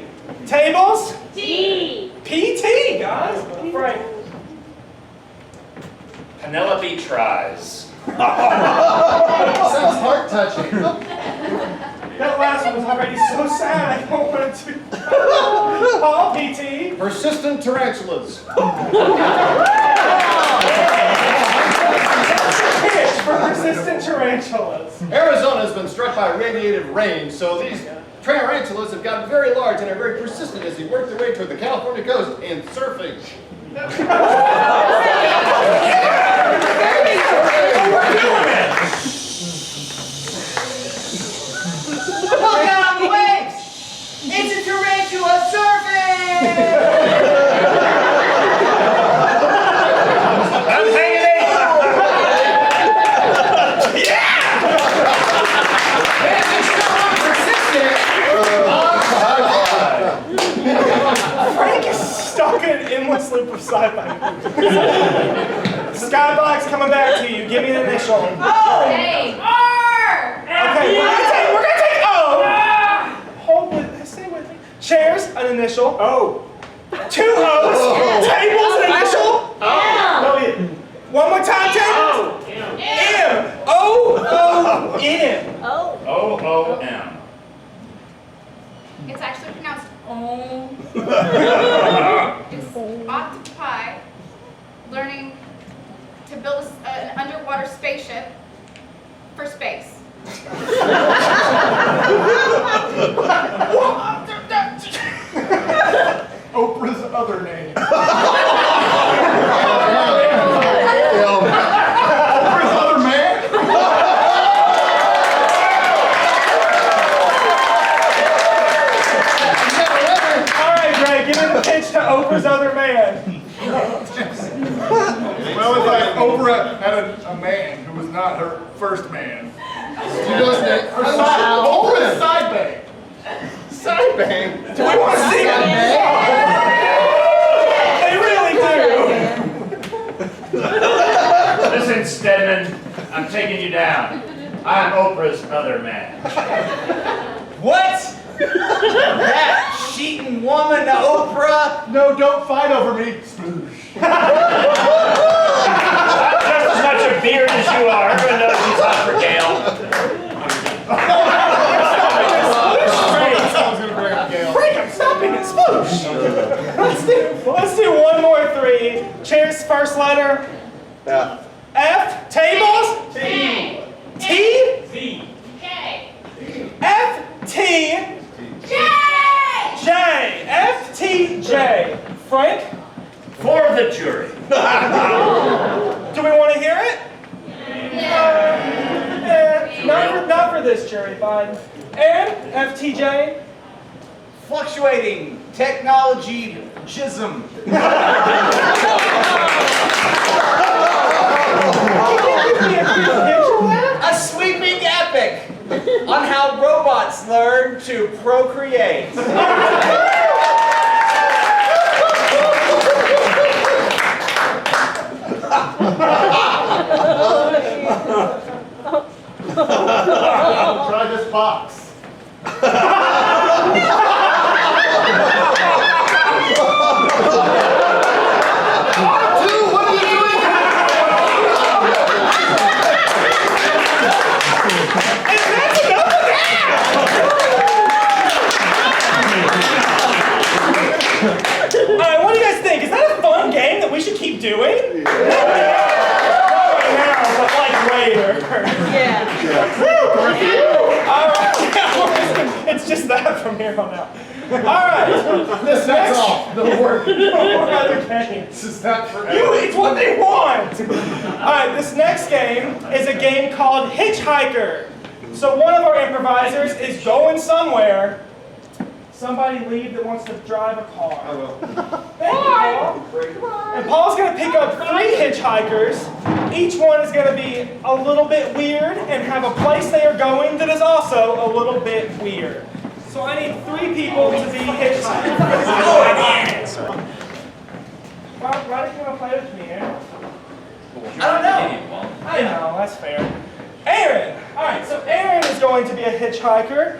Tables? T. PT, guys. Frank. Penelope tries. Sounds heart-touching. That last one was already so sad, I don't want to. Paul, PT. Persistent tarantulas. Pitch for persistent tarantulas. Arizona has been struck by radiated rain, so these tarantulas have gotten very large and are very persistent as they work their way toward the California coast in surfing. Look out on the waves! It's a tarantula surfing! I'm hanging Frank is stuck in an endless loop of sci-fi movies. Skybox coming back to you. Give me an initial. O. A. R. Okay, Okay, we're gonna take O. Hold it, stay with me. Chairs, an initial. O. 2 O's. Tables, an initial. O. One more time, tables. M. O-O-M. Oh. O-O-M. It's actually pronounced OM. It's octopi learning to build an underwater spaceship for space. Oprah's other name. Oprah's other man? All right, Greg, give me the pitch to Oprah's other man. Well, it's like Oprah had a man who was not her first man. Oprah's side bang. Side bang. Do we want to see it? They really do. Listen, Stedman, I'm taking you down. I'm Oprah's other man. What? That cheating woman, Oprah? No, don't fight over me. Sploosh. I'm just as much a beard as you are. Everyone knows she's hot for Gail. Frank, I'm stopping it. Sploosh. Let's do one more 3. Cheers, first letter. Yeah. F. Tables. T. T. K. F. T. J. J. F. T. J. Frank, For the jury. do we want to hear it? Not for this jury, fine. Aaron, FTJ. Fluctuating technology jism. A sweeping epic on how robots learn to procreate. Try this box. Dude, what are you doing? And that's enough of that! Alright, what do you guys think? Is that a fun game that we should keep doing? Not right now, but like later. Yeah. Alright, it's just that from here on out. Alright, this That's next all. No work. other games. This is not for It's what they want! Alright, this next game is a game called Hitchhiker. So one of our improvisers is going somewhere. Somebody leave that wants to drive a car. I will. Thank you, Paul. And Paul's going to pick up 3 hitchhikers. Each one is going to be a little bit weird and have a place they are going that is also a little bit weird. So I need 3 people to be hitchhikers. Why did you want to play with me, Aaron? I don't know. I know, that's fair. Aaron! Alright, so Aaron is going to be a hitchhiker.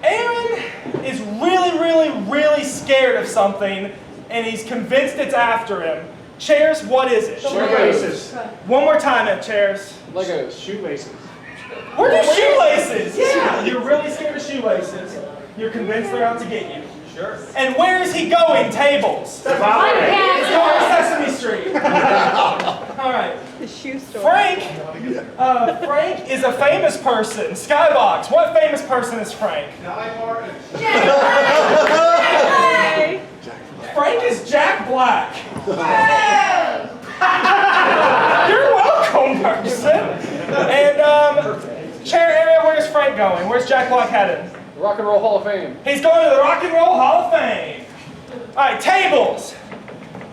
Aaron is really scared of something, and he's convinced it's after him. Chairs, what is it? Shoelaces. One more time at Chairs. Lego shoelaces. Where do shoelaces? Yeah, you're really scared of shoelaces. You're convinced they're out to get you. Sure. And where is he going? Tables. He's going to Sesame Street. All right. The shoe store. Frank is a famous person. Skybox. What famous person is Frank? Frank is Jack Black. You're welcome, person. And chair area, where's Frank going? Where's Jack Black headed? Rock and Roll Hall of Fame. He's going to the Rock and Roll Hall of Fame. All right, tables.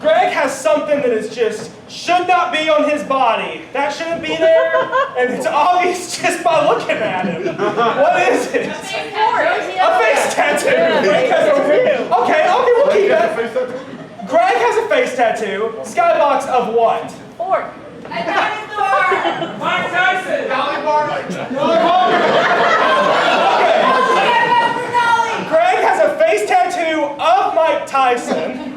Greg has something that is just should not be on his body. That shouldn't be there, and it's obvious just by looking at him. What is it? A face tattoo. Greg has a okay, we'll keep that. Greg has a face tattoo. Skybox of what? Fork. A dinosaur. Mike Tyson. Dolly Parton. Greg has a face tattoo of Mike Tyson.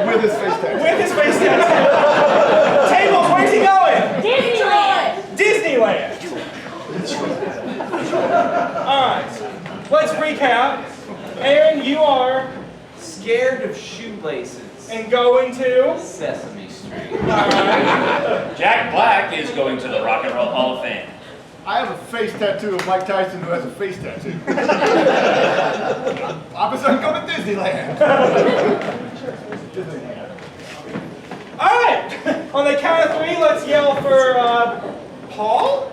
With his face tattoo. With his face tattoo. Tables, where's he going? Disneyland. Disneyland. Alright, let's recap. Aaron, you are Scared of shoelaces. and going to. Sesame Street. Alright. Jack Black is going to the Rock and Roll Hall of Fame. I have a face tattoo of Mike Tyson who has a face tattoo. Opposite, I'm going to Disneyland. Alright, on the count of 3, let's yell for Paul?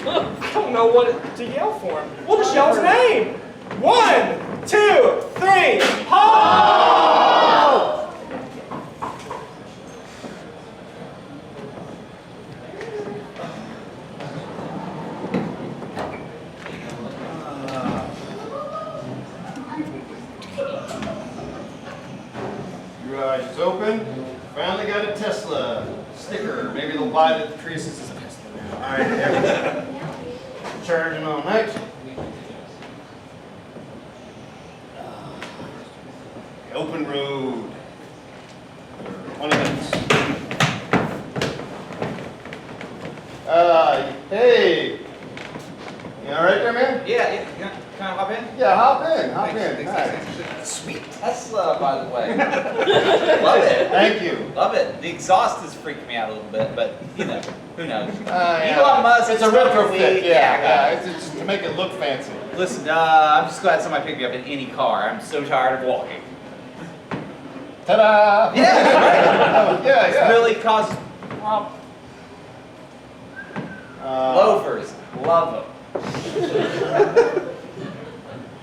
I don't know what to yell for him. We'll just yell his name. 1, 2, 3, Paul! Your eyes open. Finally got a Tesla sticker. Maybe they'll buy the Prius as a Tesla now. All right, there we go. Charging all night. Open road. 20 minutes. Hey. You all right there, man? Yeah. Can I hop in? Yeah, hop in. Hop Thanks, in. thanks. All right. Sweet Tesla, by the way. Love it. Thank you. Love it. The exhaust has freaked me out a little bit, but you know, who knows? Yeah. Elon Musk. It's a is totally- retrofit. Yeah. It's just to make it look fancy. Listen, I'm just glad somebody picked me up in any car. I'm so tired of walking. Ta-da! Yeah. Yeah, It's yeah. really caused. Well, loafers. Love them.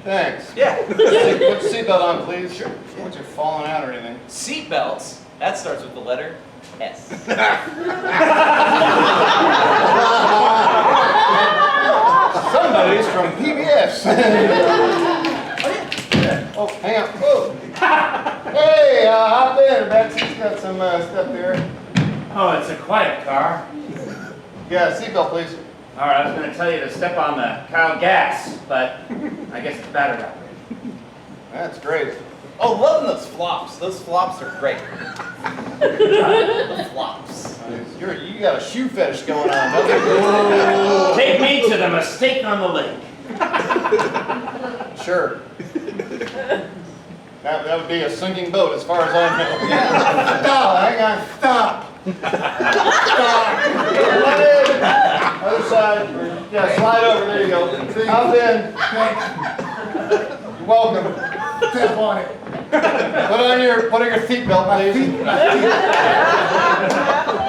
Thanks. Yeah. Put your seatbelt on, please. Sure. Don't want you falling out or anything. Seatbelts. That starts with the letter S. Somebody's from PBS. Oh, hang on. Whoa. Hey, hop in. Betsy's got some stuff there. Oh, it's a quiet car. Yeah, seatbelt, please. All right, I was going to tell you to step on the cow gas, but I guess it's battery operated. That's great. Oh, loving those flops. Those flops are great. The flops. You got a shoe fetish going on, don't you? Take me to the Mistake on the Lake. Sure. That would be a sinking boat as far as I know. Stop, hang on, stop. Stop. Other side. Yeah, slide over, there you go. Hop in. You're welcome. Step on it. Put on your seatbelt, please.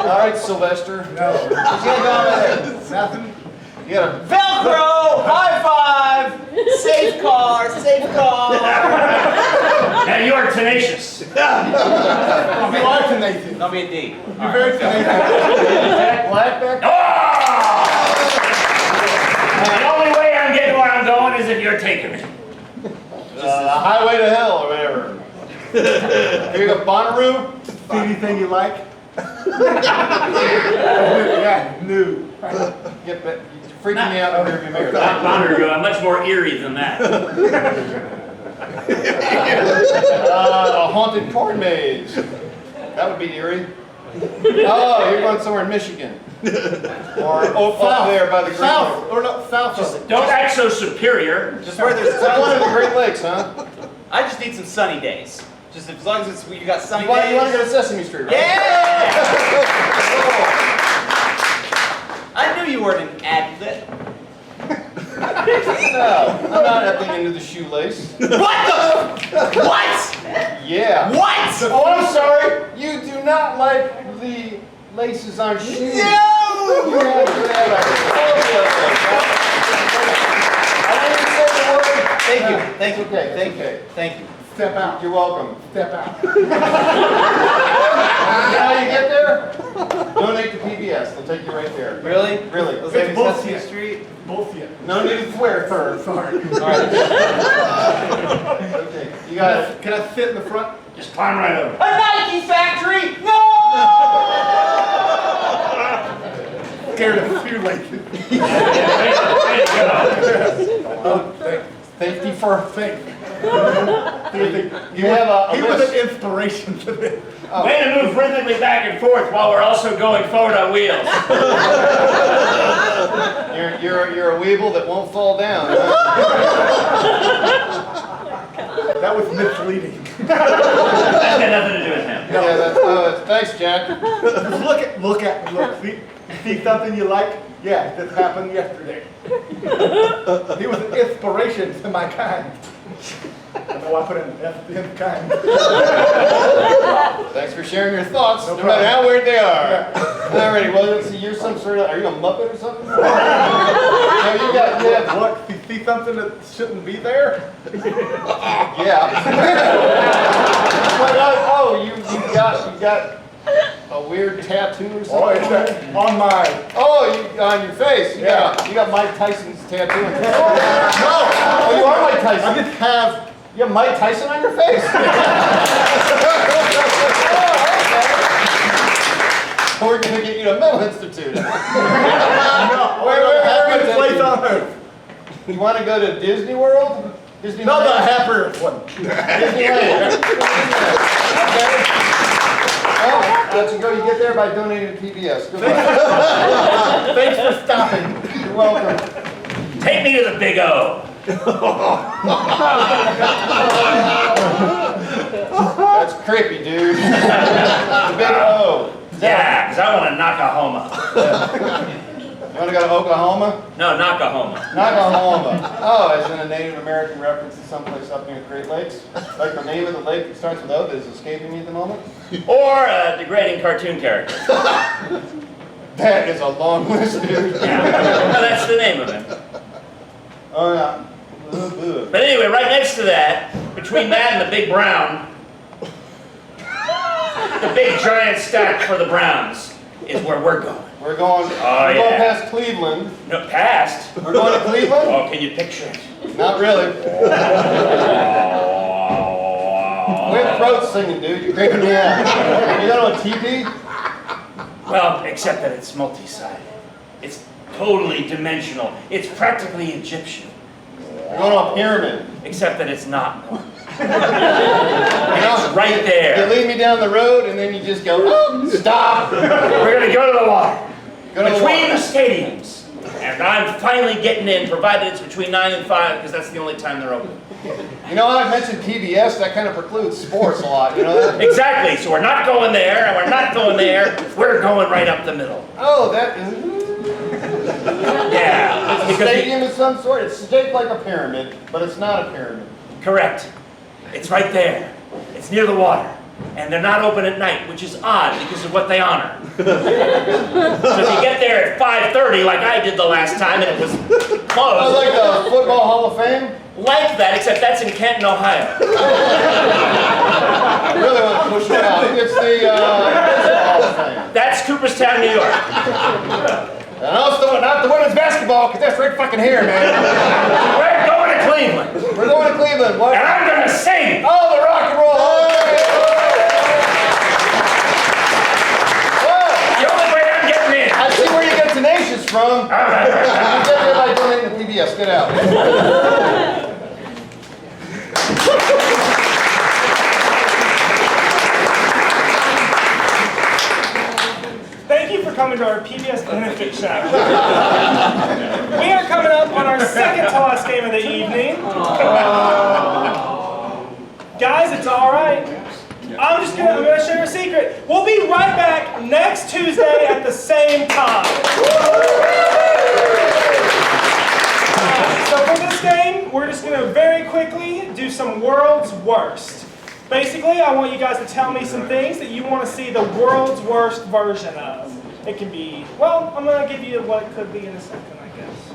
All right, Sylvester. No. What you got going there? Nothing. You got a Velcro! High five! Safe car! Safe car! Now you are tenacious. You are Nathan. Don't be a D. You're very Nathan. Jack Black back. The only way I'm getting where I'm going is if you're taking me. Highway to hell or whatever. Here you go, Bonnaroo. See anything you like? Yeah, new. Get back. You're freaking me out over your mirror. Not Bonnaroo, I'm much more eerie than that. A haunted corn maze. That would be eerie. Oh, you're going somewhere in Michigan. Or up there by the Great South, Lakes. or no, south of it. Don't act so superior. Just where there's It's one of the sun. Great Lakes, huh? I just need some sunny days. Just as long as it's you got sunny You want to go days. to Sesame Street, right? Yeah! I knew you weren't an adlet. No, I'm not upping into the shoelace. What the? What? Yeah. What? Oh, I'm sorry. You do not like the laces on shoes. You No! have to have a I didn't say the word. Thank you. Thank you. Okay, Thank okay. you. Thank you. Step out. You're welcome. Step out. You know how you get there? Donate to PBS. They'll take you right there. Really? Really. Was It's that bullshit. Sesame Street? Bullshit. No need to swear, sir. Sorry. All right. Okay. You got it. Can I sit in the front? Just climb right over. A Nike factory? No! scared of you lately. Safety first thing. He was an inspiration to this. Way to move rhythmically back and forth while we're also going forward on wheels. You're a weeble that won't fall down. Huh? That was misleading. That's got nothing to do with him. Yeah, thanks, Jack. Look. See something you like? Yeah, this happened yesterday. He was an inspiration to my kind. I know I put an F in kind. Thanks for sharing your thoughts, no matter problem. how weird they are. Alrighty, well, let's see, you're some sort of, are you a Muppet or something? No, you have Look, you see something that shouldn't be there? Yeah. But, you got a weird tattoo or something? Oh, it's on my... On your face. You got Mike Tyson's tattoo on your face. No! Oh, you are Mike Tyson. I just have... You have Mike Tyson on your face? We're going to get you to a mental institute. No, happiest place on earth. You want to go to Disney World? Disney No, the happier one. Disneyland. Okay. Well, you get there by donating to PBS. Good luck. Thanks for stopping. You're welcome. Take me to the Big O. That's creepy, dude. The Big O. Yeah, because I want to Nakahoma. You want to go to Oklahoma? No, Nakahoma. Nakahoma. Oh, as in a Native American reference to someplace up near the Great Lakes? Like the name of the lake that starts with O that is escaping me at the moment? Or a degrading cartoon character. That is a long list, dude. Yeah. No, that's the name of it. Oh, yeah. But anyway, right next to that, between that and the Big Brown, the big giant stack for the Browns is where we're going. We're going past Cleveland. No, past? We're going to Cleveland? Oh, can you picture it? Not really. Quit throat singing, dude. You're creeping me out. You got a teepee? Well, except that it's multi-sided. It's totally dimensional. It's practically Egyptian. We're going to a pyramid. Except that it's not one. It's right there. You lead me down the road and then you just go, oh, stop. We're going to go to the water. Go to Between the the stadiums. And I'm finally getting in, provided it's between 9 and 5, because that's the only time they're open. You know, I mentioned PBS, that kind of precludes sports a lot, you know that? Exactly, so we're not going there, and we're not going there. We're going right up the middle. Oh, that is... Yeah. It's a stadium of some sort. It's shaped like a pyramid, but it's not a pyramid. Correct. It's right there. It's near the water. And they're not open at night, which is odd because of what they honor. So if you get there at 5:30 like I did the last time and it was closed. Oh, like the Football Hall of Fame? Like that, except that's in Canton, Ohio. I really want to push it out. It's the Baseball Hall of Fame. That's Cooperstown, New York. And also not the women's basketball, because that's right fucking here, man. We're going to Cleveland. We're going to Cleveland. What? And I'm going to sing. Oh, the Rock and Roll Hall of Fame. The only way I'm getting in. I see where you get tenacious from. You get there by donating to PBS. Get out. Thank you for coming to our PBS benefit show. We are coming up on our second to last game of the evening. Guys, it's all right. I'm gonna share a secret. We'll be right back next Tuesday at the same time. So for this game, we're just gonna very quickly do some world's worst. Basically, I want you guys to tell me some things that you want to see the world's worst version of. It can be, well, I'm going to give you what it could be in a second, I guess.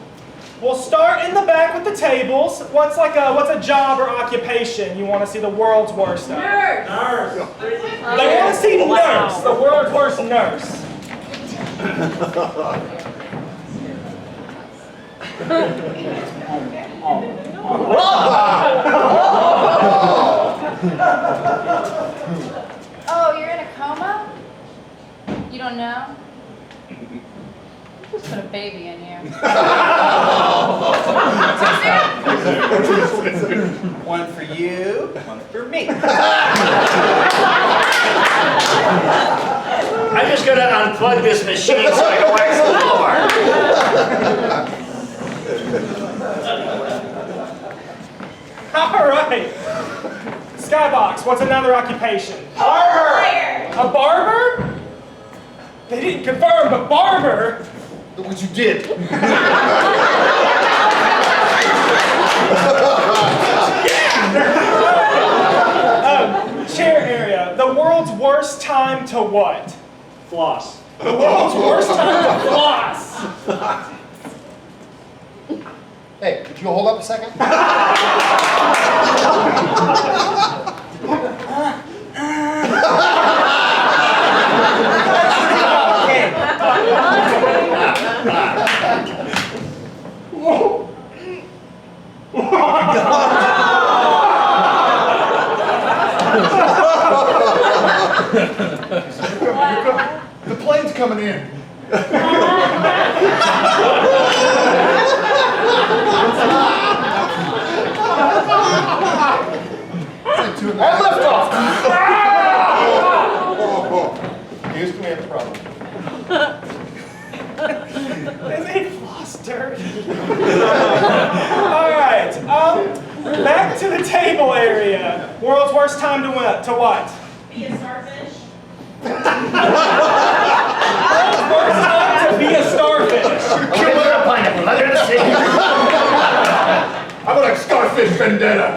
We'll start in the back with the tables. What's a job or occupation you want to see the world's worst of? Nurse. They want to see nurse, the world's worst nurse. Oh, you're in a coma? You don't know? Just put a baby in here. One for you, one for me. I'm just gonna unplug this machine so I can wax the floor. All right. Skybox, what's another occupation? Barber! A barber? They didn't confirm, but barber? Look what you did. Chair area. The world's worst time to what? Floss. The world's worst time to floss. Hey, could you hold up a second? The plane's coming in. And lift off. Houston, we have a problem. They made floss dirty. All right. Back to the table area. World's worst time to what? To what? Be a starfish. World's worst time to be a starfish. Kill a pineapple under the sea. How about a Starfish Vendetta?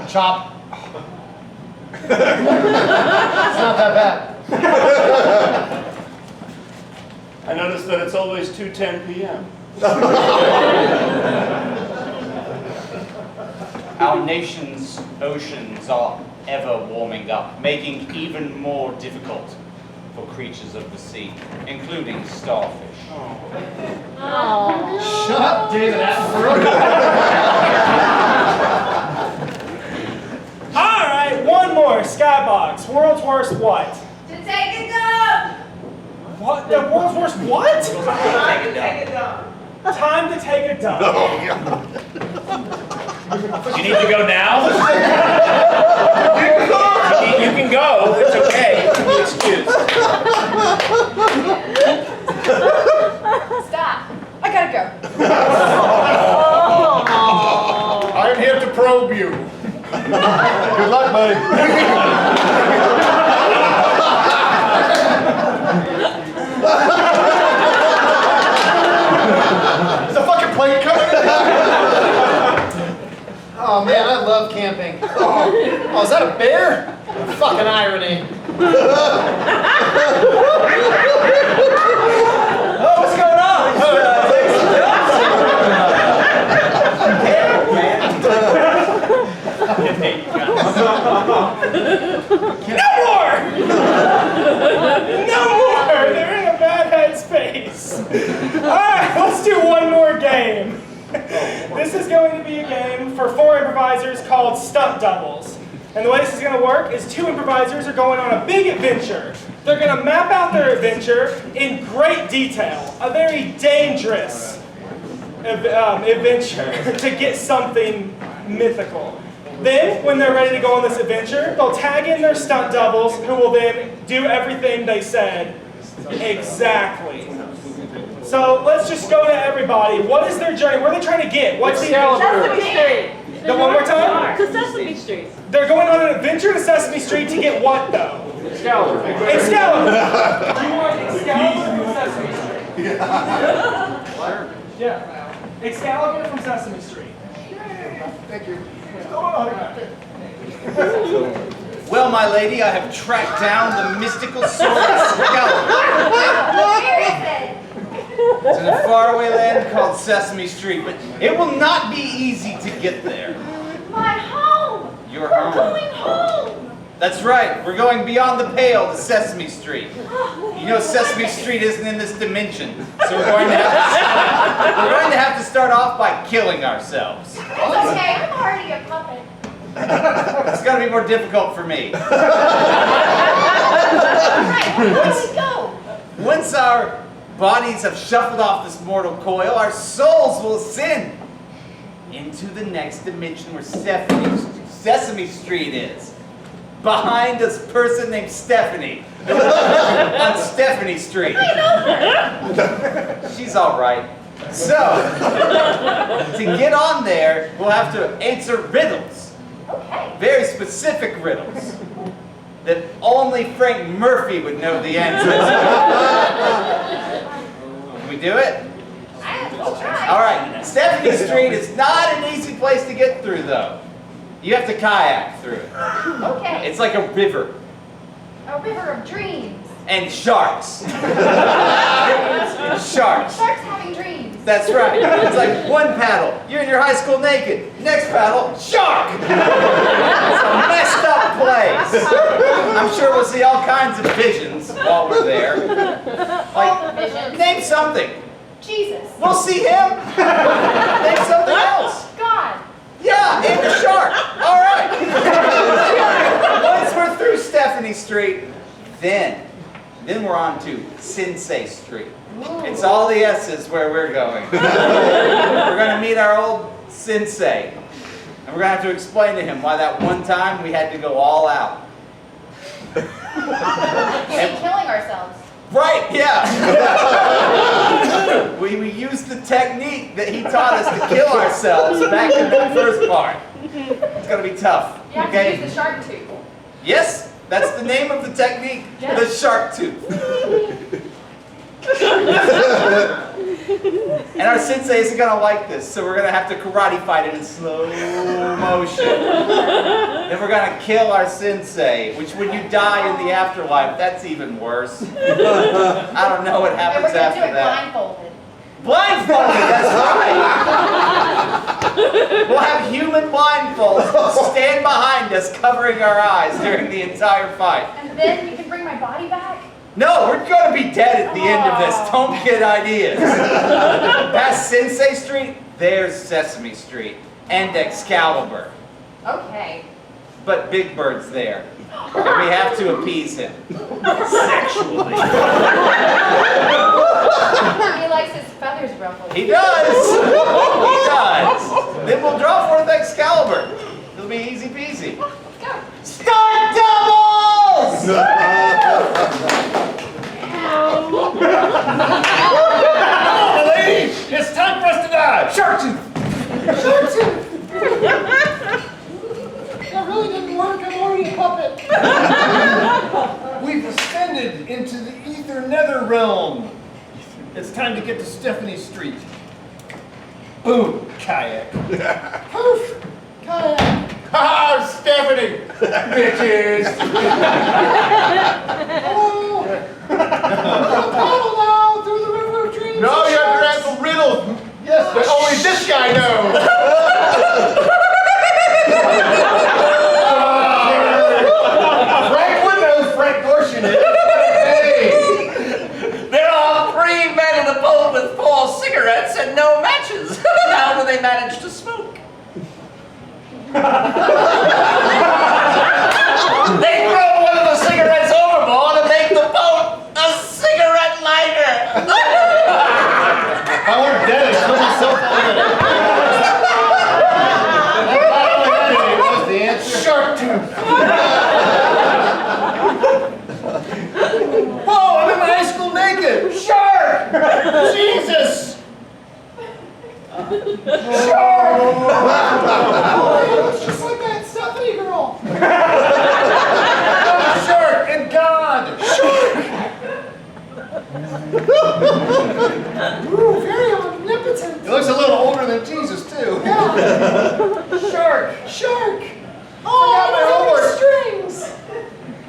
Chop. It's not that bad. I noticed that it's always 2:10 p.m. Our nation's oceans are ever warming up, making even more difficult for creatures of the sea, including starfish. Oh. Shut up, David Attenborough. All right, one more. Skybox. World's worst what? To take a dump! What? The world's worst what? Take it down. Time to take a dump. You need to go now? You can go. It's okay. Be excused. Stop. I gotta go. I'm here to probe you. Good luck, buddy. Is the fucking plane coming? Oh man, I love camping. Oh, is that a bear? Fucking irony. Oh, what's going on? No more! No more! They're in a bad headspace. Alright, let's do one more game. This is going to be a game for 4 improvisers called Stunt Doubles. And the way this is going to work is 2 improvisers are going on a big adventure. They're going to map out their adventure in great detail. A very dangerous adventure to get something mythical. Then, when they're ready to go on this adventure, they'll tag in their stunt doubles who will then do everything they said exactly. So let's just go to everybody. What is their journey? Where are they trying to get? What's the Sesame Street. The one more time? To Sesame Street. They're going on an adventure to Sesame Street to get what, though? Excalibur. Excalibur. Do you want Excalibur from Sesame Street? Yeah. Excalibur from Sesame Street. Thank you. Well, my lady, I have tracked down the mystical sword Excalibur. Where is it? It's in a faraway land called Sesame Street, but it will not be easy to get there. My home! Your We're home. going home! That's right. We're going beyond the pale to Sesame Street. You know, Sesame Street isn't in this dimension, so we're going to have to start off by killing ourselves. It's okay, I'm already a puppet. It's going to be more difficult for me. Right, where do we go? Once our bodies have shuffled off this mortal coil, our souls will ascend into the next dimension where Sesame Street is. Behind this person named Stephanie. On Stephanie Street. I know her. She's all right. So, to get on there, we'll have to answer riddles. Okay. Very specific riddles that only Frank Murphy would know the answers to. Can we do it? We'll try. All right. Stephanie Street is not an easy place to get through, though. You have to kayak through it. Okay. It's like a river. A river of dreams. And sharks. Sharks. Sharks having dreams. That's right. It's like one paddle, you're in your high school naked. Next paddle, shark. It's a messed up place. I'm sure we'll see all kinds of visions while we're there. Like, Visions. name something. Jesus. We'll see him. Name something else. God. Yeah, and the shark. All right. Once we're through Stephanie Street, then we're on to Sensei Street. It's all the S's where we're going. We're going to meet our old sensei. And we're going to have to explain to him why that one time we had to go all out. And killing ourselves. Right, yeah. we used the technique that he taught us to kill ourselves back in that first part. It's going to be tough. You have to use the shark tooth. Yes, that's the name of the technique, Yes. the shark tooth. And our sensei isn't going to like this, so we're going to have to karate fight it in slow motion. Then we're going to kill our sensei, which when you die in the afterlife, that's even worse. I don't know what And happens we're going to after do it that. blindfolded. Blindfolded, that's right. We'll have human blindfolds stand behind us, covering our eyes during the entire fight. And then you can bring my body back? No, we're going to be dead at the end of this. Don't get ideas. Past Sensei Street, there's Sesame Street and Excalibur. Okay. But Big Bird's there. And we have to appease him. Sexually. He likes his feathers ruffled. He does. He does. Then we'll draw forth Excalibur. It'll be easy peasy. Let's go. Stunt doubles! Ladies, it's time for us to die. Shark tooth! Shark tooth! That really didn't work. I'm already a puppet. We've ascended into the ether nether realm. It's time to get to Stephanie Street. Boom, kayak. Poof! Kayak. Ha, Stephanie! Bitches! Hello! Paddle now through the river of dreams. No, you have to answer riddles. Yes, but only this guy knows. Frank would know who Frank Gorshin is. Hey! They're all 3 men in a boat with 4 cigarettes and no matches. How do they manage to smoke? They throw one of the cigarettes overboard and make the boat a cigarette lighter. I weren't dead, it's still so funny. That was the answer. Shark tooth. Whoa, I'm in my high school naked. Shark! Jesus! Shark! It's just like that Stephanie girl. Shark and God! Shark! Ooh, very omnipotent. He looks a little older than Jesus, too. Yeah. Shark! Shark. got my Oh, I homework. have strings.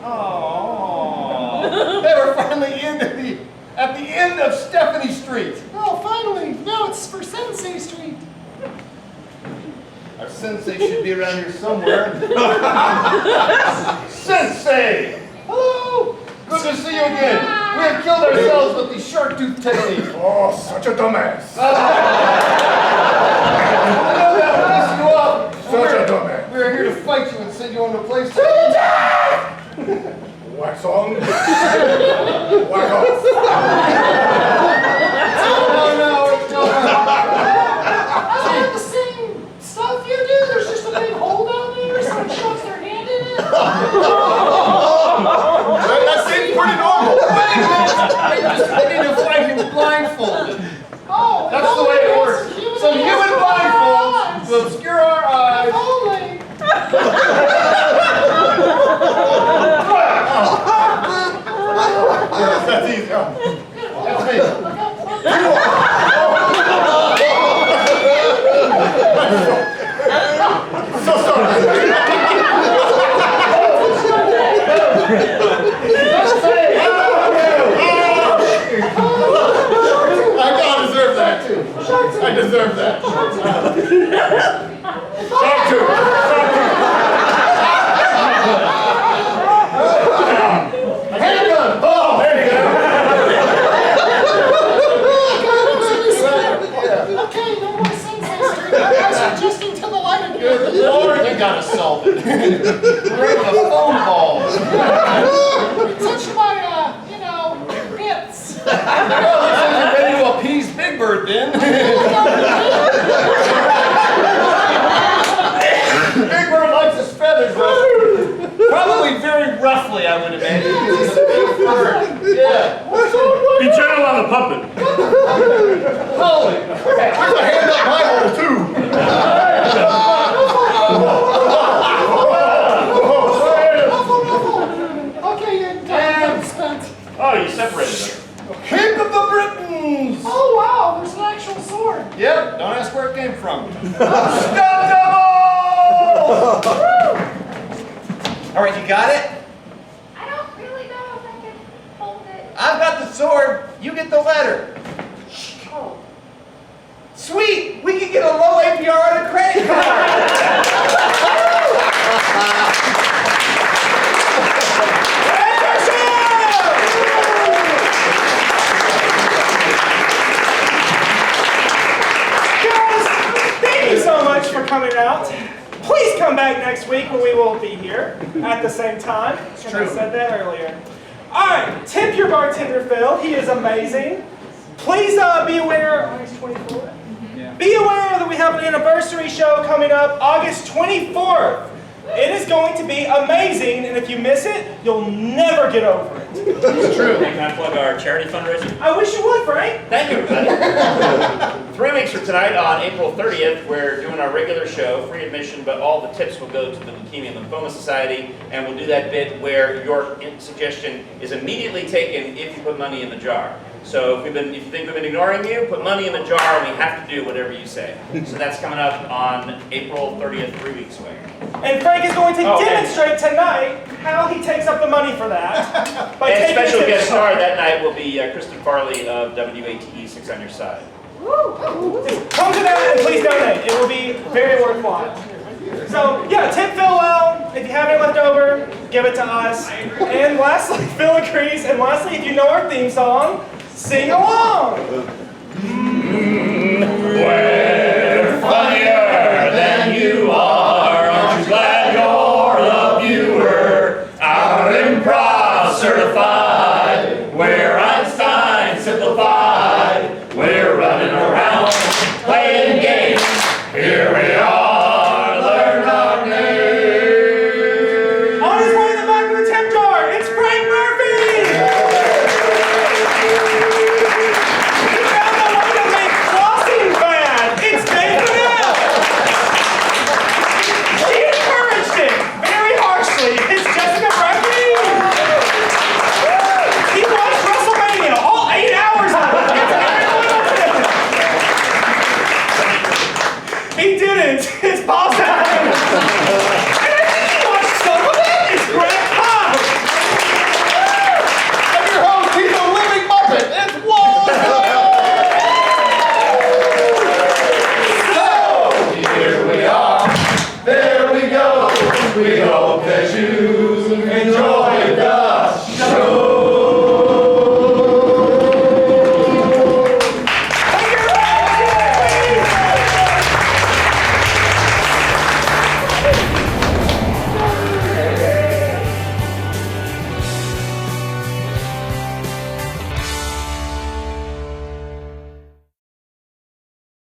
Oh, they were finally at the end of Stephanie Street. Oh, finally. Now it's for Sensei Street. Our sensei should be around here somewhere. Sensei! Hello! Good to see you again. We have killed ourselves with the shark tooth technique. Oh, such a dumbass. I know that will piss you off. Such a dumbass. We're here to fight you and send you on a place to... What? song. Whack off. The same stuff you do. There's just a big hole down there. Someone shoves their hand in it. That seems pretty normal. I need to fight him blindfolded. Oh, That's the way it works. Some human blindfolds to obscure our eyes. Yes, that's easy. That's me. So sorry. I deserve that too. I deserve that. Talk to handgun. Oh, there you go. Okay, no more Sunset Street. I'm suggesting to the light again. Good Lord, you got assaulted. Right with a phone ball. Touch my, bits. Well, looks like you're ready to appease Big Bird then. Big Bird likes his feathers ruffled. Probably very roughly, I would imagine. He's a big bird. Yeah. Be gentle on the puppet. Holy crap. There's a hand up my hole, too. Okay, and spent. Oh, you separated them. King of the Britons. Oh wow, there's an actual sword. Yep, don't ask where it came from. Stop double! All right, you got it? I don't really know if I can hold it. I've got the sword. You get the letter. Oh. Sweet! We can get a low APR on a credit card! Thank you so much for coming out. Please come back next week when we will be here at the same time. I said that earlier. All right, tip your bartender, Phil. He is amazing. Please be aware, August 24th? Yeah. Be aware that we have an anniversary show coming up August 24th. It is going to be amazing, and if you miss it, you'll never get over it. It's true. Can I plug our charity fundraiser? I wish you would, Frank. Thank you, everybody. 3 weeks from tonight, on April 30th, we're doing our regular show, free admission, but all the tips will go to the Leukemia and Lymphoma Society, and we'll do that bit where your suggestion is immediately taken if you put money in the jar. So if you think we've been ignoring you, put money in the jar, and we have to do whatever you say. So that's coming up on April 30th, 3 weeks away. And Frank is going to demonstrate tonight how he takes up the money for that. By And taking special a tip guest jar. star that night will be Kristen Farley of WATE 6 on Your Side. Come to that and please donate. It will be very worthwhile. So yeah, tip Phil well. If you have any left over, give it to us. And lastly, Phil agrees. And lastly, if you know our theme song, sing along. We're funnier than you are. Aren't you glad you're the viewer? Our improv certified. We're Einstein Simplified. We're running around playing games. Here we are, learn our name. On his way in the back of the tip jar, it's Frank Murphy. He found a way to make flossing bad. It's Dave Bell. She encouraged him very harshly. It's Jessica Bradley. He watched WrestleMania all 8 hours of it. It's everyone. He didn't. It's Paul Simon. And I think he watched some of it. It's Greg Cobb. And your host, he's a living Muppet. It's Walt Braley. So, here we are. There we go. We hope that you enjoyed the